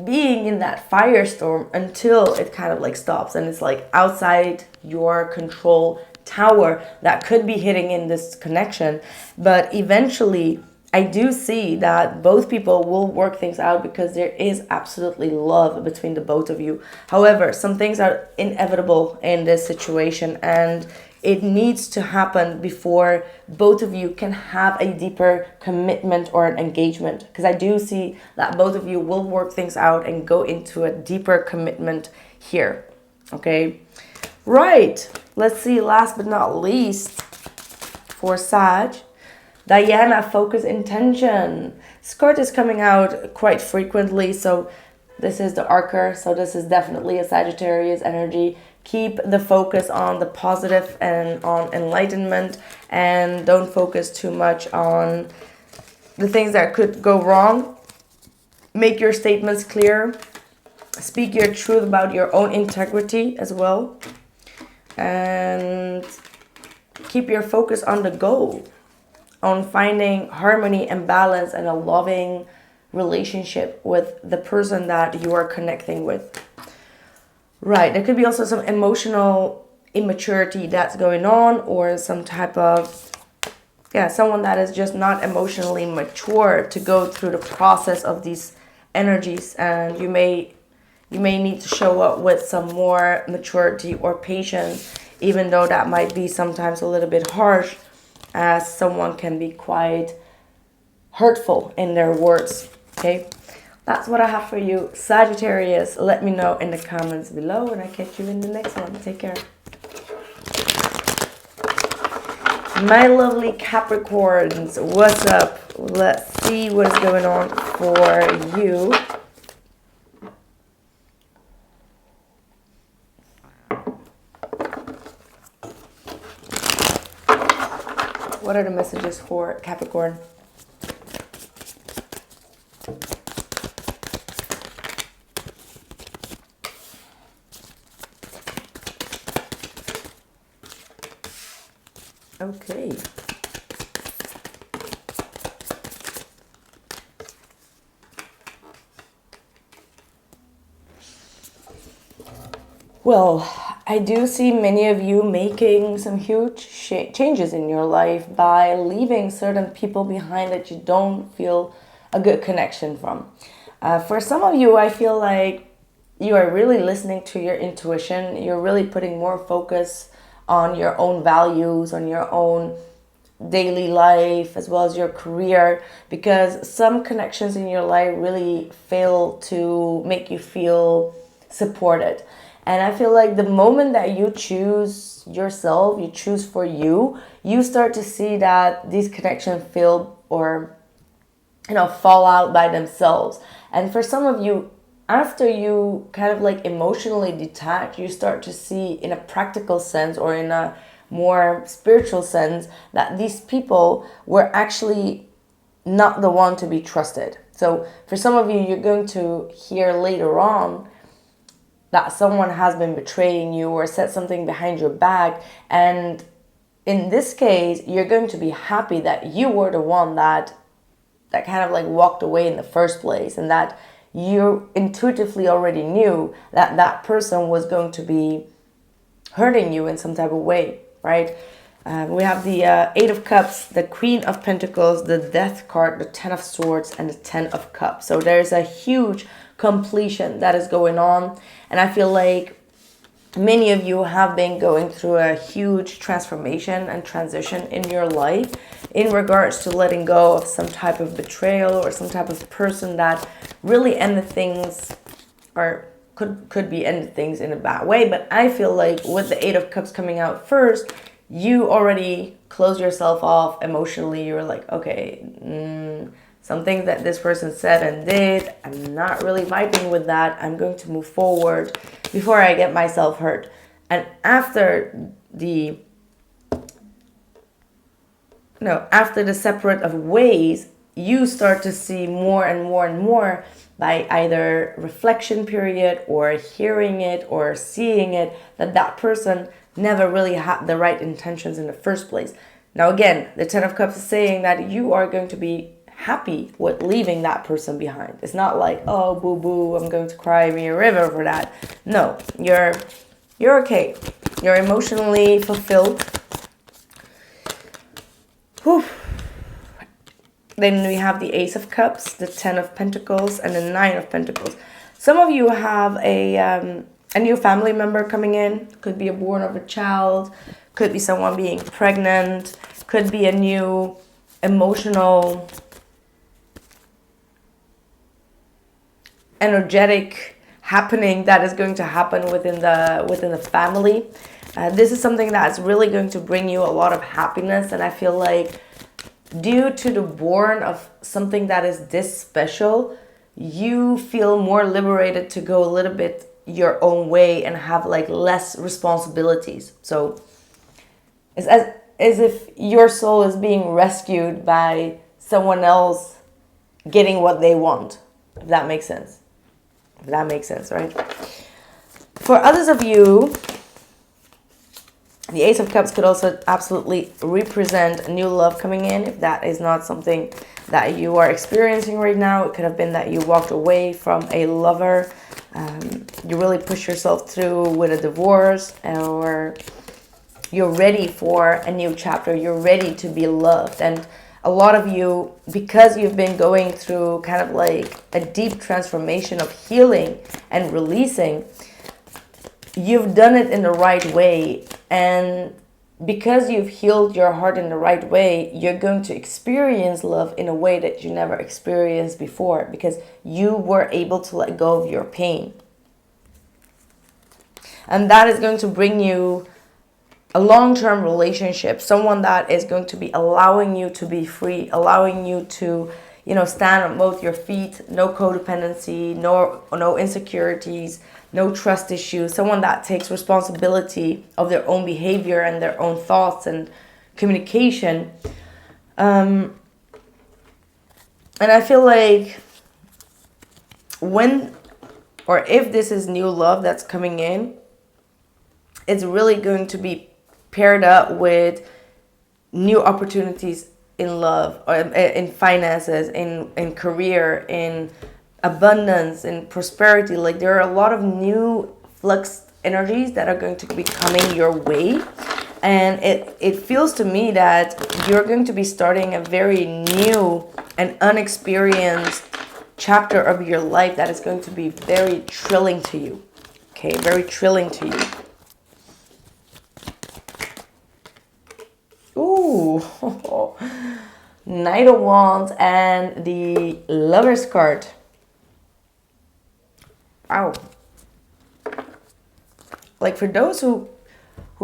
being in that firestorm until it kind of like stops and it's like outside your control tower that could be hitting in this connection. But eventually I do see that both people will work things out, because there is absolutely love between the both of you. However, some things are inevitable in this situation, and it needs to happen before both of you can have a deeper commitment or an engagement. Because I do see that both of you will work things out and go into a deeper commitment here. Okay, right. Let's see, last but not least, for Sag, Diana, focus, intention. This card is coming out quite frequently. So this is the Archer. So this is definitely a Sagittarius energy. Keep the focus on the positive and on enlightenment, and don't focus too much on the things that could go wrong. Make your statements clear. Speak your truth about your own integrity as well. And keep your focus on the goal, on finding harmony and balance and a loving relationship with the person that you are connecting with. Right, there could be also some emotional immaturity that's going on, or some type of, someone that is just not emotionally mature to go through the process of these energies. And you may need to show up with some more maturity or patience, even though that might be sometimes a little bit harsh, as someone can be quite hurtful in their words. Okay, that's what I have for you, Sagittarius. Let me know in the comments below, and I'll catch you in the next one. Take care. My lovely Capricorns, what's up? Let's see what's going on for you. What are the messages for Capricorn? Okay. Well, I do see many of you making some huge changes in your life by leaving certain people behind that you don't feel a good connection from. For some of you, I feel like you are really listening to your intuition. You're really putting more focus on your own values, on your own daily life, as well as your career, because some connections in your life really fail to make you feel supported. And I feel like the moment that you choose yourself, you choose for you, you start to see that these connections fail or fall out by themselves. And for some of you, after you kind of like emotionally detach, you start to see in a practical sense or in a more spiritual sense that these people were actually not the one to be trusted. So for some of you, you're going to hear later on that someone has been betraying you or said something behind your back. And in this case, you're going to be happy that you were the one that kind of like walked away in the first place, and that you intuitively already knew that that person was going to be hurting you in some type of way, right? We have the Eight of Cups, the Queen of Pentacles, the Death card, the Ten of Swords, and the Ten of Cups. So there's a huge completion that is going on. And I feel like many of you have been going through a huge transformation and transition in your life in regards to letting go of some type of betrayal or some type of person that really ended things, or could be ended things in a bad way. But I feel like with the Eight of Cups coming out first, you already close yourself off emotionally. You're like, okay, something that this person said and did, I'm not really vibing with that. I'm going to move forward before I get myself hurt. And after the separate of ways, you start to see more and more and more by either reflection period or hearing it or seeing it, that person never really had the right intentions in the first place. Now again, the Ten of Cups is saying that you are going to be happy with leaving that person behind. It's not like, oh, boo boo, I'm going to cry me a river for that. No, you're okay. You're emotionally fulfilled. Whew. Then we have the Ace of Cups, the Ten of Pentacles, and the Nine of Pentacles. Some of you have a new family member coming in. Could be a born of a child. Could be someone being pregnant. Could be a new emotional, energetic happening that is going to happen within the family. This is something that's really going to bring you a lot of happiness. And I feel like due to the born of something that is this special, you feel more liberated to go a little bit your own way and have like less responsibilities. So it's as if your soul is being rescued by someone else getting what they want, if that makes sense. If that makes sense, right? For others of you, the Ace of Cups could also absolutely represent a new love coming in. If that is not something that you are experiencing right now, it could have been that you walked away from a lover. You really push yourself through with a divorce, or you're ready for a new chapter. You're ready to be loved. And a lot of you, because you've been going through kind of like a deep transformation of healing and releasing, you've done it in the right way. And because you've healed your heart in the right way, you're going to experience love in a way that you never experienced before, because you were able to let go of your pain. And that is going to bring you a long-term relationship, someone that is going to be allowing you to be free, allowing you to, stand on both your feet, no codependency, no insecurities, no trust issues, someone that takes responsibility of their own behavior and their own thoughts and communication. And I feel like when or if this is new love that's coming in, it's really going to be paired up with new opportunities in love, or in finances, in career, in abundance, in prosperity. Like there are a lot of new flux energies that are going to be coming your way. And it feels to me that you're going to be starting a very new and unexperienced chapter of your life that is going to be very thrilling to you. Okay, very thrilling to you. Ooh, Knight of Wands and the Lover's card. Wow. Like for those who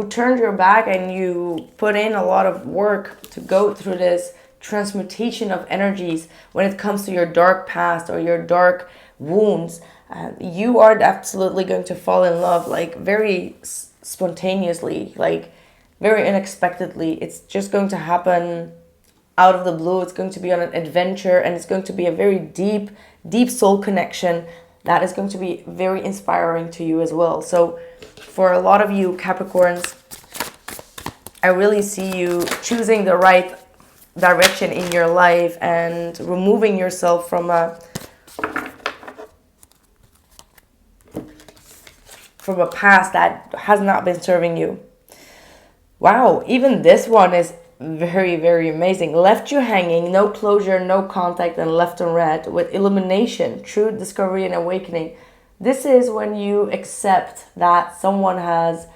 turned your back and you put in a lot of work to go through this transmutation of energies when it comes to your dark past or your dark wounds, you are absolutely going to fall in love, like very spontaneously, like very unexpectedly. It's just going to happen out of the blue. It's going to be on an adventure, and it's going to be a very deep soul connection that is going to be very inspiring to you as well. So for a lot of you Capricorns, I really see you choosing the right direction in your life and removing yourself from a past that has not been serving you. Wow, even this one is very, very amazing. Left you hanging, no closure, no contact, and left on red with illumination, true discovery and awakening. This is when you accept that someone has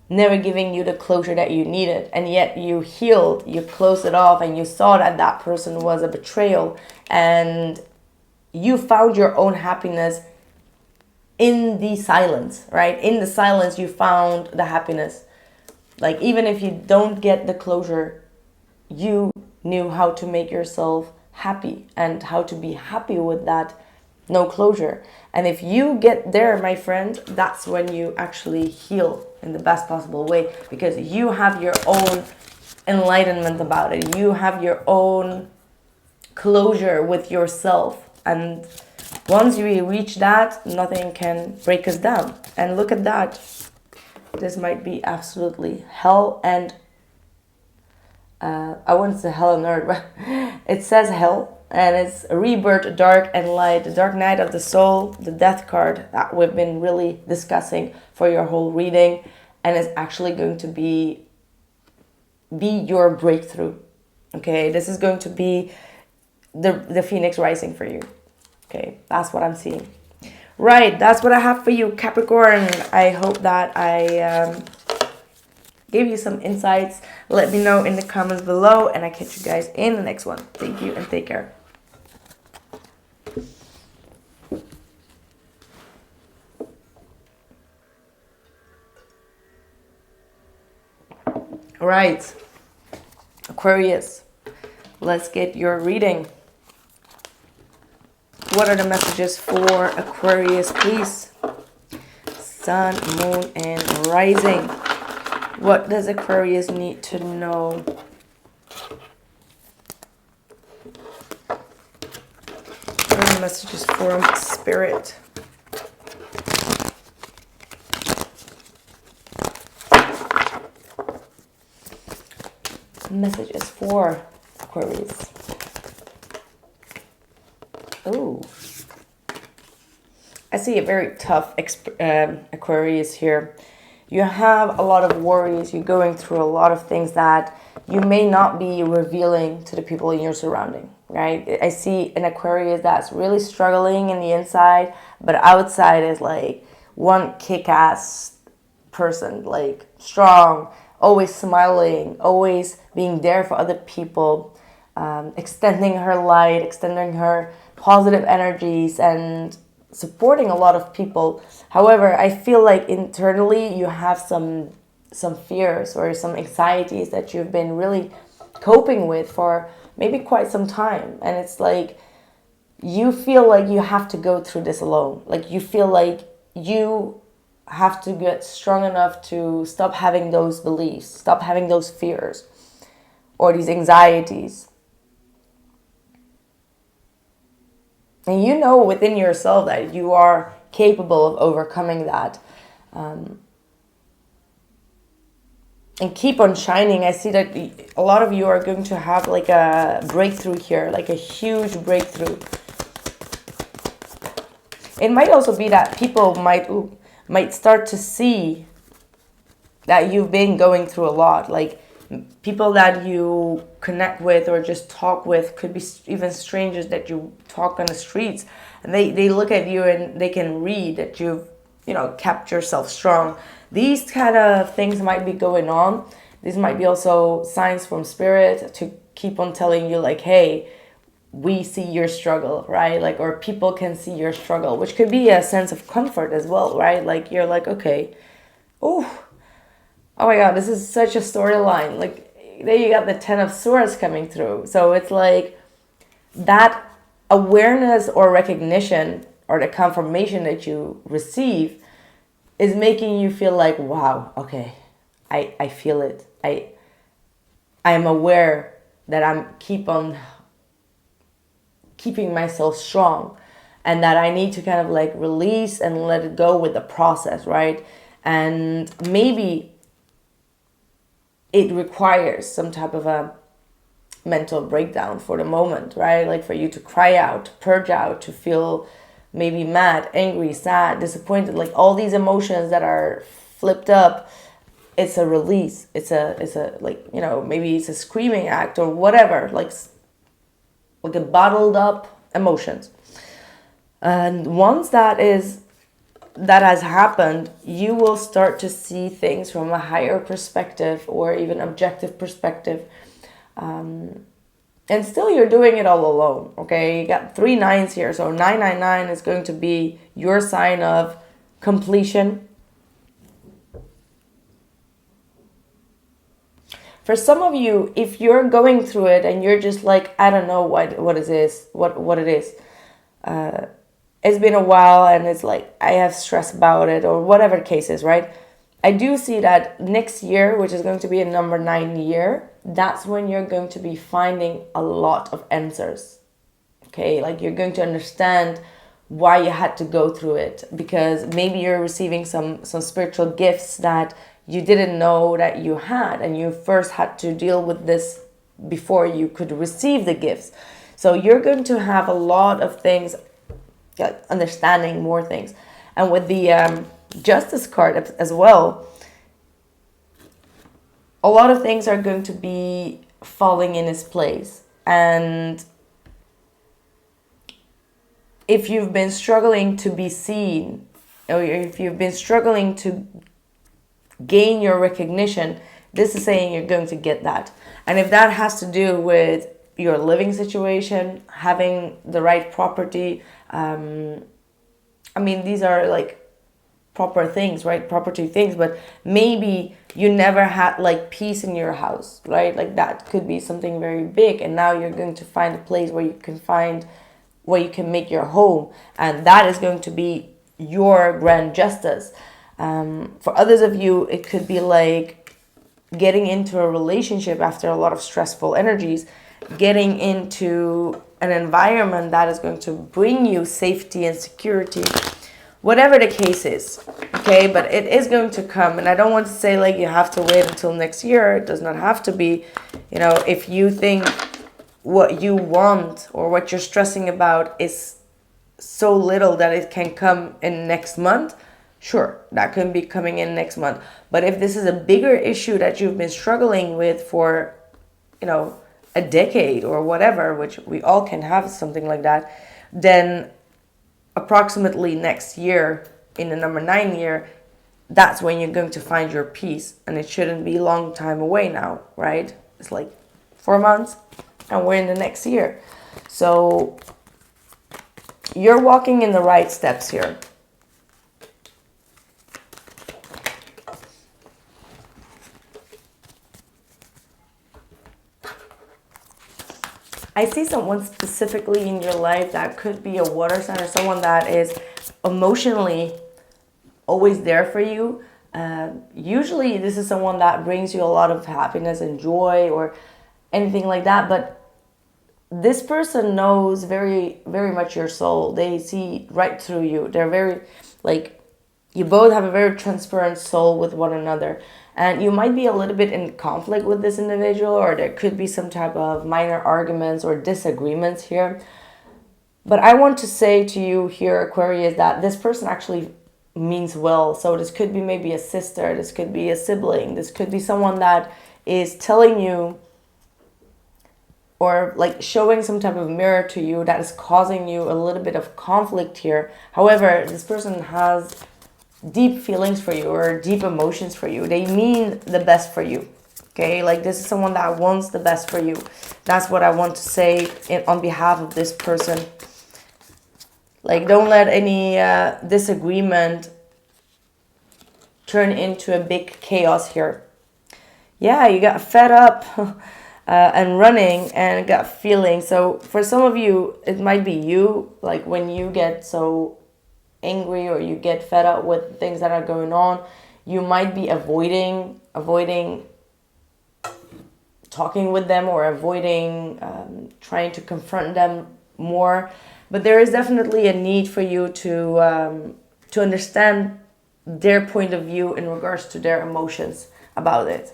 never given you the closure that you needed, and yet you healed, you closed it off, and you saw that that person was a betrayal, and you found your own happiness in the silence, right? In the silence, you found the happiness. Like, even if you don't get the closure, you knew how to make yourself happy and how to be happy with that no closure. And if you get there, my friend, that's when you actually heal in the best possible way, because you have your own enlightenment about it. You have your own closure with yourself. And once we reach that, nothing can break us down. And look at that. This might be absolutely hell and I wouldn't say hell on earth, but it says hell, and it's rebirth, dark and light, the dark night of the soul, the death card that we've been really discussing for your whole reading, and it's actually going to be your breakthrough. Okay, this is going to be the phoenix rising for you. Okay, that's what I'm seeing. Right, that's what I have for you, Capricorn. I hope that I gave you some insights. Let me know in the comments below, and I catch you guys in the next one. Thank you and take care. Right, Aquarius, let's get your reading. What are the messages for Aquarius, please? Sun, moon, and rising. What does Aquarius need to know? What are the messages from Spirit? Messages for Aquarius. Oh, I see a very tough Aquarius here. You have a lot of worries. You're going through a lot of things that you may not be revealing to the people in your surrounding, right? I see an Aquarius that's really struggling in the inside, but outside is like one kick-ass person, like strong, always smiling, always being there for other people, extending her light, extending her positive energies, and supporting a lot of people. However, I feel like internally you have some fears or some anxieties that you've been really coping with for maybe quite some time, and it's like you feel like you have to go through this alone. Like you feel like you have to get strong enough to stop having those beliefs, stop having those fears or these anxieties. And you know within yourself that you are capable of overcoming that. And keep on shining. I see that a lot of you are going to have like a breakthrough here, like a huge breakthrough. It might also be that people might might start to see that you've been going through a lot. Like people that you connect with or just talk with, could be even strangers that you talk on the streets, and they look at you and they can read that you've, you know, kept yourself strong. These kind of things might be going on. These might be also signs from spirit to keep on telling you like, hey, we see your struggle, right? Like, or people can see your struggle, which could be a sense of comfort as well, right? Like you're like, okay, oh my God, this is such a storyline. Like there you got the 10 of Swords coming through. So it's like that awareness or recognition or the confirmation that you receive is making you feel like, wow, okay, I feel it. I'm aware that I'm keeping myself strong, and that I need to kind of like release and let it go with the process, right? And maybe it requires some type of a mental breakdown for the moment, right? Like for you to cry out, to purge out, to feel maybe mad, angry, sad, disappointed, like all these emotions that are flipped up. It's a release. It's a like, you know, maybe it's a screaming act or whatever, like a bottled up emotions. And once that has happened, you will start to see things from a higher perspective or even objective perspective. And still you're doing it all alone, okay? You got 3 9s here, so 999 is going to be your sign of completion. For some of you, if you're going through it and you're just like, I don't know what it is, it's been a while and it's like I have stress about it or whatever the case is, right? I do see that next year, which is going to be a number 9 year, that's when you're going to be finding a lot of answers. Okay, like you're going to understand why you had to go through it, because maybe you're receiving some spiritual gifts that you didn't know that you had, and you first had to deal with this before you could receive the gifts. So you're going to have a lot of things, like understanding more things. And with the Justice card as well, a lot of things are going to be falling in its place. And if you've been struggling to be seen, or if you've been struggling to gain your recognition, this is saying you're going to get that. And if that has to do with your living situation, having the right property, I mean, these are like proper things, right? Property things, but maybe you never had like peace in your house, right? Like that could be something very big, and now you're going to find a place where you can make your home, and that is going to be your grand justice. For others of you, it could be like getting into a relationship after a lot of stressful energies, getting into an environment that is going to bring you safety and security, whatever the case is, okay? But it is going to come, and I don't want to say like you have to wait until next year. It does not have to be, you know, if you think what you want or what you're stressing about is so little that it can come in next month, sure, that can be coming in next month. But if this is a bigger issue that you've been struggling with for, you know, a decade or whatever, which we all can have something like that, then approximately next year, in the number 9 year, that's when you're going to find your peace. And it shouldn't be a long time away now, right? It's like 4 months and we're in the next year. So you're walking in the right steps here. I see someone specifically in your life that could be a water sign or someone that is emotionally always there for you. Usually this is someone that brings you a lot of happiness and joy or anything like that. But this person knows very, very much your soul. They see right through you. They're very, like, you both have a very transparent soul with one another. And you might be a little bit in conflict with this individual, or there could be some type of minor arguments or disagreements here. But I want to say to you here, Aquarius, that this person actually means well. So this could be maybe a sister, this could be a sibling, this could be someone that is telling you or like showing some type of mirror to you that is causing you a little bit of conflict here. However, this person has deep feelings for you or deep emotions for you. They mean the best for you. Okay, like this is someone that wants the best for you. That's what I want to say on behalf of this person. Like, don't let any disagreement turn into a big chaos here. Yeah, you got fed up and running and got feeling. So for some of you, it might be you, like when you get so angry or you get fed up with things that are going on, you might be avoiding talking with them or avoiding trying to confront them more. But there is definitely a need for you to understand their point of view in regards to their emotions about it.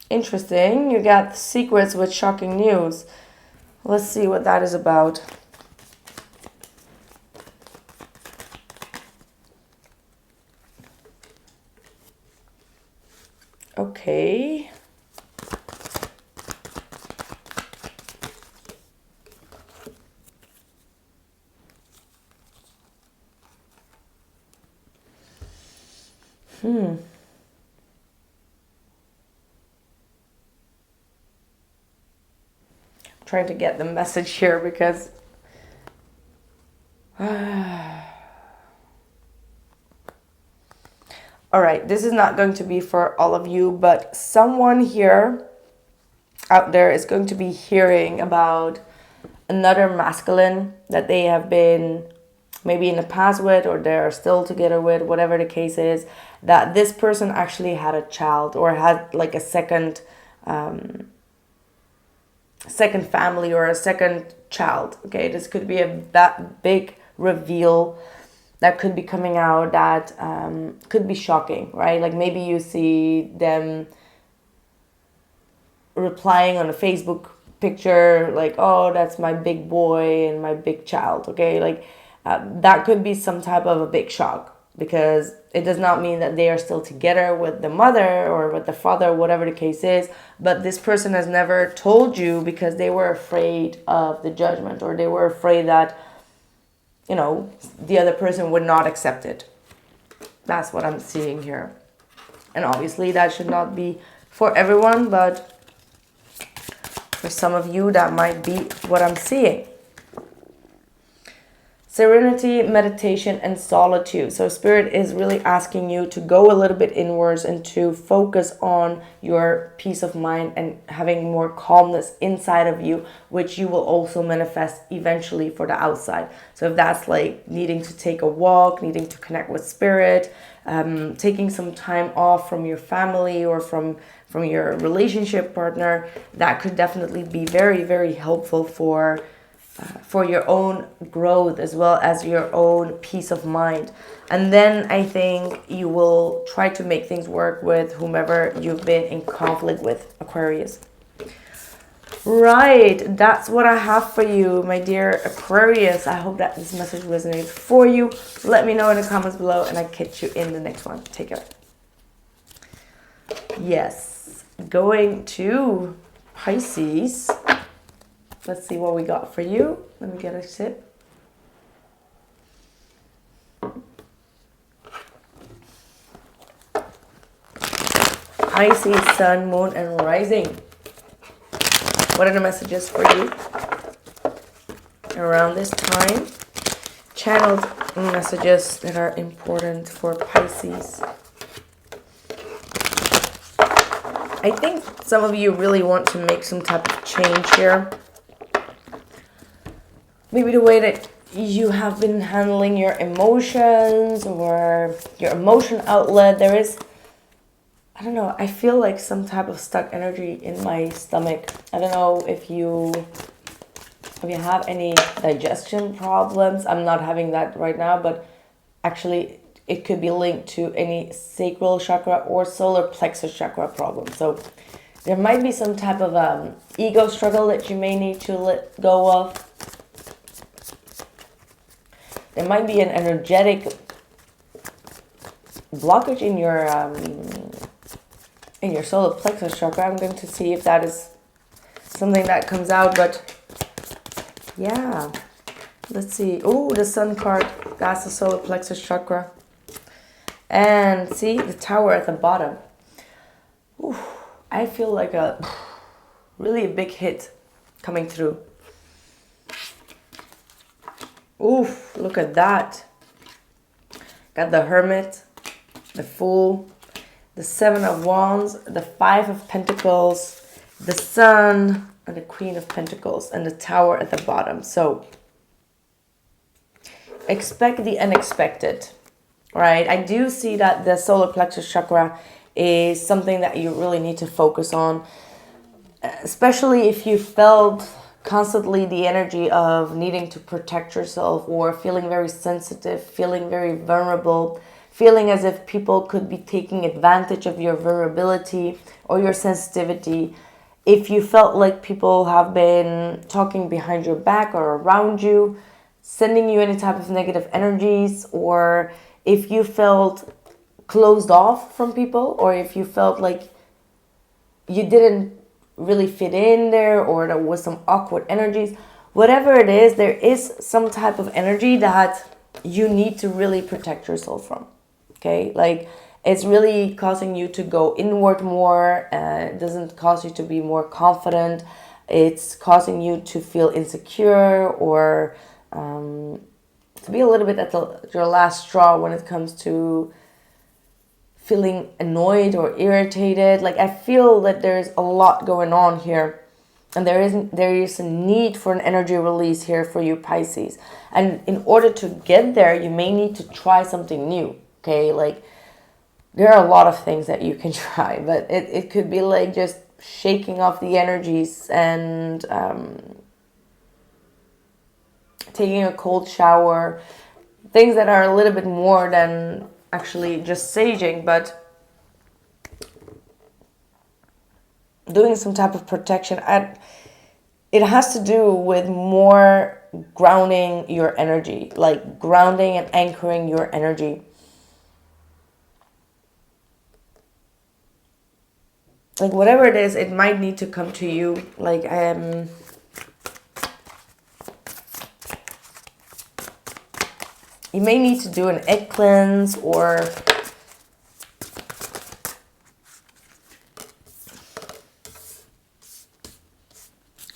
Interesting. You got secrets with shocking news. Let's see what that is about. Okay. Trying to get the message here because all right, this is not going to be for all of you, but someone here out there is going to be hearing about another masculine that they have been maybe in the past with, or they're still together with, whatever the case is, that this person actually had a child or had like a second family or a second child. Okay, this could be that big reveal that could be coming out that could be shocking, right? Like maybe you see them replying on a Facebook picture like, oh, that's my big boy and my big child. Okay, like that could be some type of a big shock, because it does not mean that they are still together with the mother or with the father, whatever the case is. But this person has never told you because they were afraid of the judgment, or they were afraid that, you know, the other person would not accept it. That's what I'm seeing here. And obviously that should not be for everyone, but for some of you that might be what I'm seeing. Serenity, meditation, and solitude. So Spirit is really asking you to go a little bit inwards and to focus on your peace of mind and having more calmness inside of you, which you will also manifest eventually for the outside. So if that's like needing to take a walk, needing to connect with Spirit, taking some time off from your family or from your relationship partner, that could definitely be very, very helpful for your own growth as well as your own peace of mind. And then I think you will try to make things work with whomever you've been in conflict with, Aquarius. Right, that's what I have for you, my dear Aquarius. I hope that this message resonates for you. Let me know in the comments below, and I'll catch you in the next one. Take care. Yes, going to Pisces. Let's see what we got for you. Let me get a sip. Pisces, Sun, Moon, and Rising. What are the messages for you around this time? Channeled messages that are important for Pisces. I think some of you really want to make some type of change here. Maybe the way that you have been handling your emotions or your emotion outlet. There is, I don't know, I feel like some type of stuck energy in my stomach. I don't know if you have any digestion problems. I'm not having that right now, but actually it could be linked to any sacral chakra or solar plexus chakra problem. So There might be some type of ego struggle that you may need to let go of. There might be an energetic blockage in your solar plexus chakra. I'm going to see if that is something that comes out, but yeah. Let's see. Oh, the sun card. That's the solar plexus chakra. And see the tower at the bottom. Ooh, I feel like a really big hit coming through. Oof, look at that. Got the Hermit, the Fool, the Seven of Wands, the Five of Pentacles, the Sun, and the Queen of Pentacles, and the Tower at the bottom. So expect the unexpected, right? I do see that the solar plexus chakra is something that you really need to focus on, especially if you felt constantly the energy of needing to protect yourself, or feeling very sensitive, feeling very vulnerable, feeling as if people could be taking advantage of your vulnerability or your sensitivity. If you felt like people have been talking behind your back or around you, sending you any type of negative energies, or if you felt closed off from people, or if you felt like you didn't really fit in there, or there was some awkward energies, whatever it is, there is some type of energy that you need to really protect yourself from. Okay, like it's really causing you to go inward more. It doesn't cause you to be more confident. It's causing you to feel insecure, or to be a little bit at your last straw when it comes to feeling annoyed or irritated. Like I feel that there's a lot going on here, and there is a need for an energy release here for you Pisces. And in order to get there, you may need to try something new. Okay, like there are a lot of things that you can try, but it could be like just shaking off the energies and taking a cold shower, things that are a little bit more than actually just saging, but doing some type of protection. It has to do with more grounding your energy, like grounding and anchoring your energy. Like whatever it is, it might need to come to you. Like you may need to do an egg cleanse, or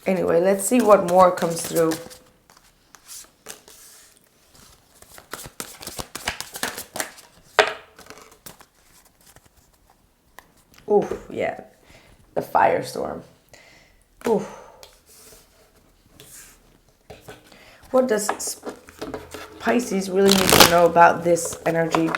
anyway, let's see what more comes through. Oof, yeah, the firestorm. Oof. What does Pisces really need to know about this energy?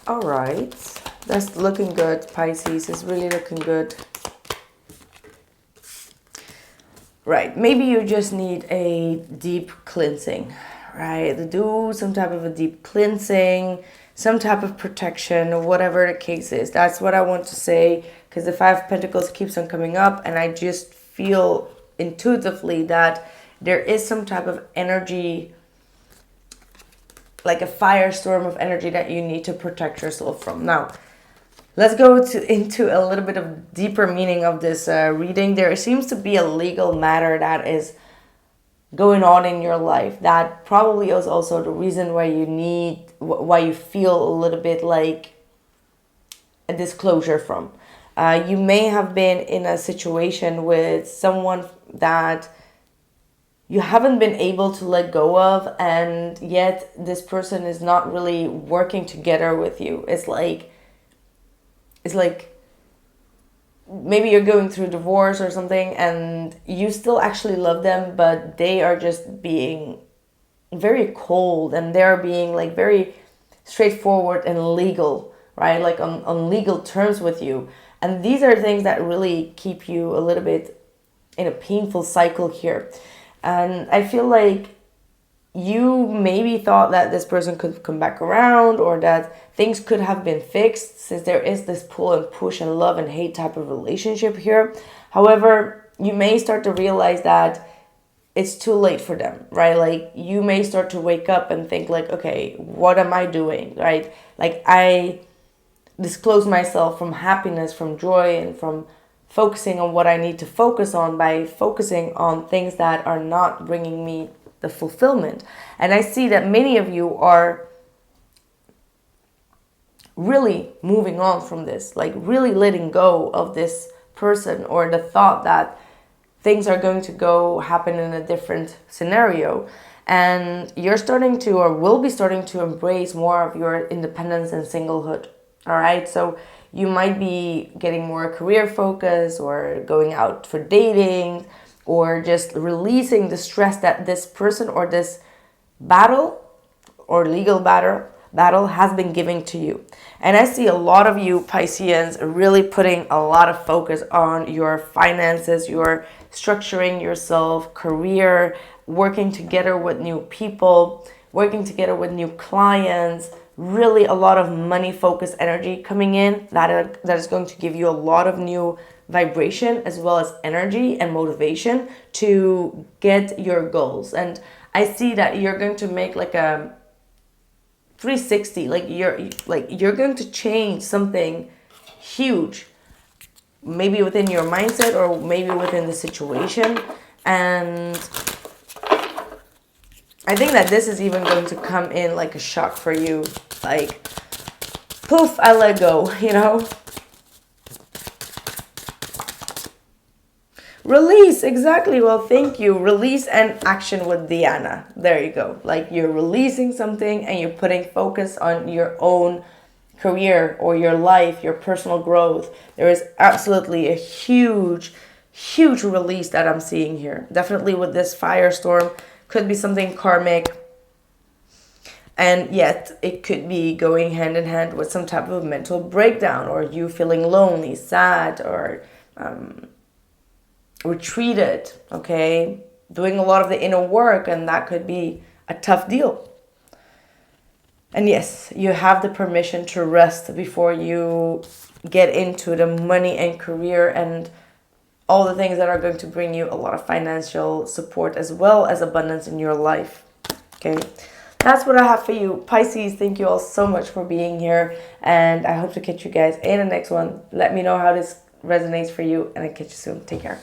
All right. That's looking good, Pisces. It's really looking good. Right. Maybe you just need a deep cleansing, right? Do some type of a deep cleansing, some type of protection, or whatever the case is. That's what I want to say, because the Five of Pentacles keeps on coming up, and I just feel intuitively that there is some type of energy, like a firestorm of energy that you need to protect yourself from. Now, let's go into a little bit of deeper meaning of this reading. There seems to be a legal matter that is going on in your life. That probably is also the reason why you feel a little bit like a disclosure from. You may have been in a situation with someone that you haven't been able to let go of, and yet this person is not really working together with you. It's like maybe you're going through divorce or something and you still actually love them, but they are just being very cold and they're being like very straightforward and legal, right? Like on legal terms with you. And these are things that really keep you a little bit in a painful cycle here. And I feel like you maybe thought that this person could come back around, or that things could have been fixed, since there is this pull and push and love and hate type of relationship here. However, you may start to realize that it's too late for them, right? Like you may start to wake up and think like, okay, what am I doing, right? Like I disclose myself from happiness, from joy, and from focusing on what I need to focus on by focusing on things that are not bringing me the fulfillment. And I see that many of you are really moving on from this, like really letting go of this person, or the thought that things are going to go happen in a different scenario. And you're starting to, or will be starting to, embrace more of your independence and singlehood. All right. So you might be getting more career focus, or going out for dating, or just releasing the stress that this person or this battle or legal battle has been giving to you. And I see a lot of you Pisceans really putting a lot of focus on your finances, your structuring yourself, career, working together with new people, working together with new clients, really a lot of money focused energy coming in that is going to give you a lot of new vibration, as well as energy and motivation to get your goals. And I see that you're going to make like a 360, like you're going to change something huge, maybe within your mindset or maybe within the situation. And I think that this is even going to come in like a shock for you, like poof, I let go, you know. Release, exactly. Well, thank you. Release and action with Diana. There you go. Like you're releasing something and you're putting focus on your own career or your life, your personal growth. There is absolutely a huge release that I'm seeing here. Definitely with this firestorm. Could be something karmic. And yet it could be going hand in hand with some type of mental breakdown, or you feeling lonely, sad, or retreated, okay, doing a lot of the inner work, and that could be a tough deal. And yes, you have the permission to rest before you get into the money and career and all the things that are going to bring you a lot of financial support as well as abundance in your life. Okay, that's what I have for you, Pisces. Thank you all so much for being here, and I hope to catch you guys in the next one. Let me know how this resonates for you, and I'll catch you soon. Take care.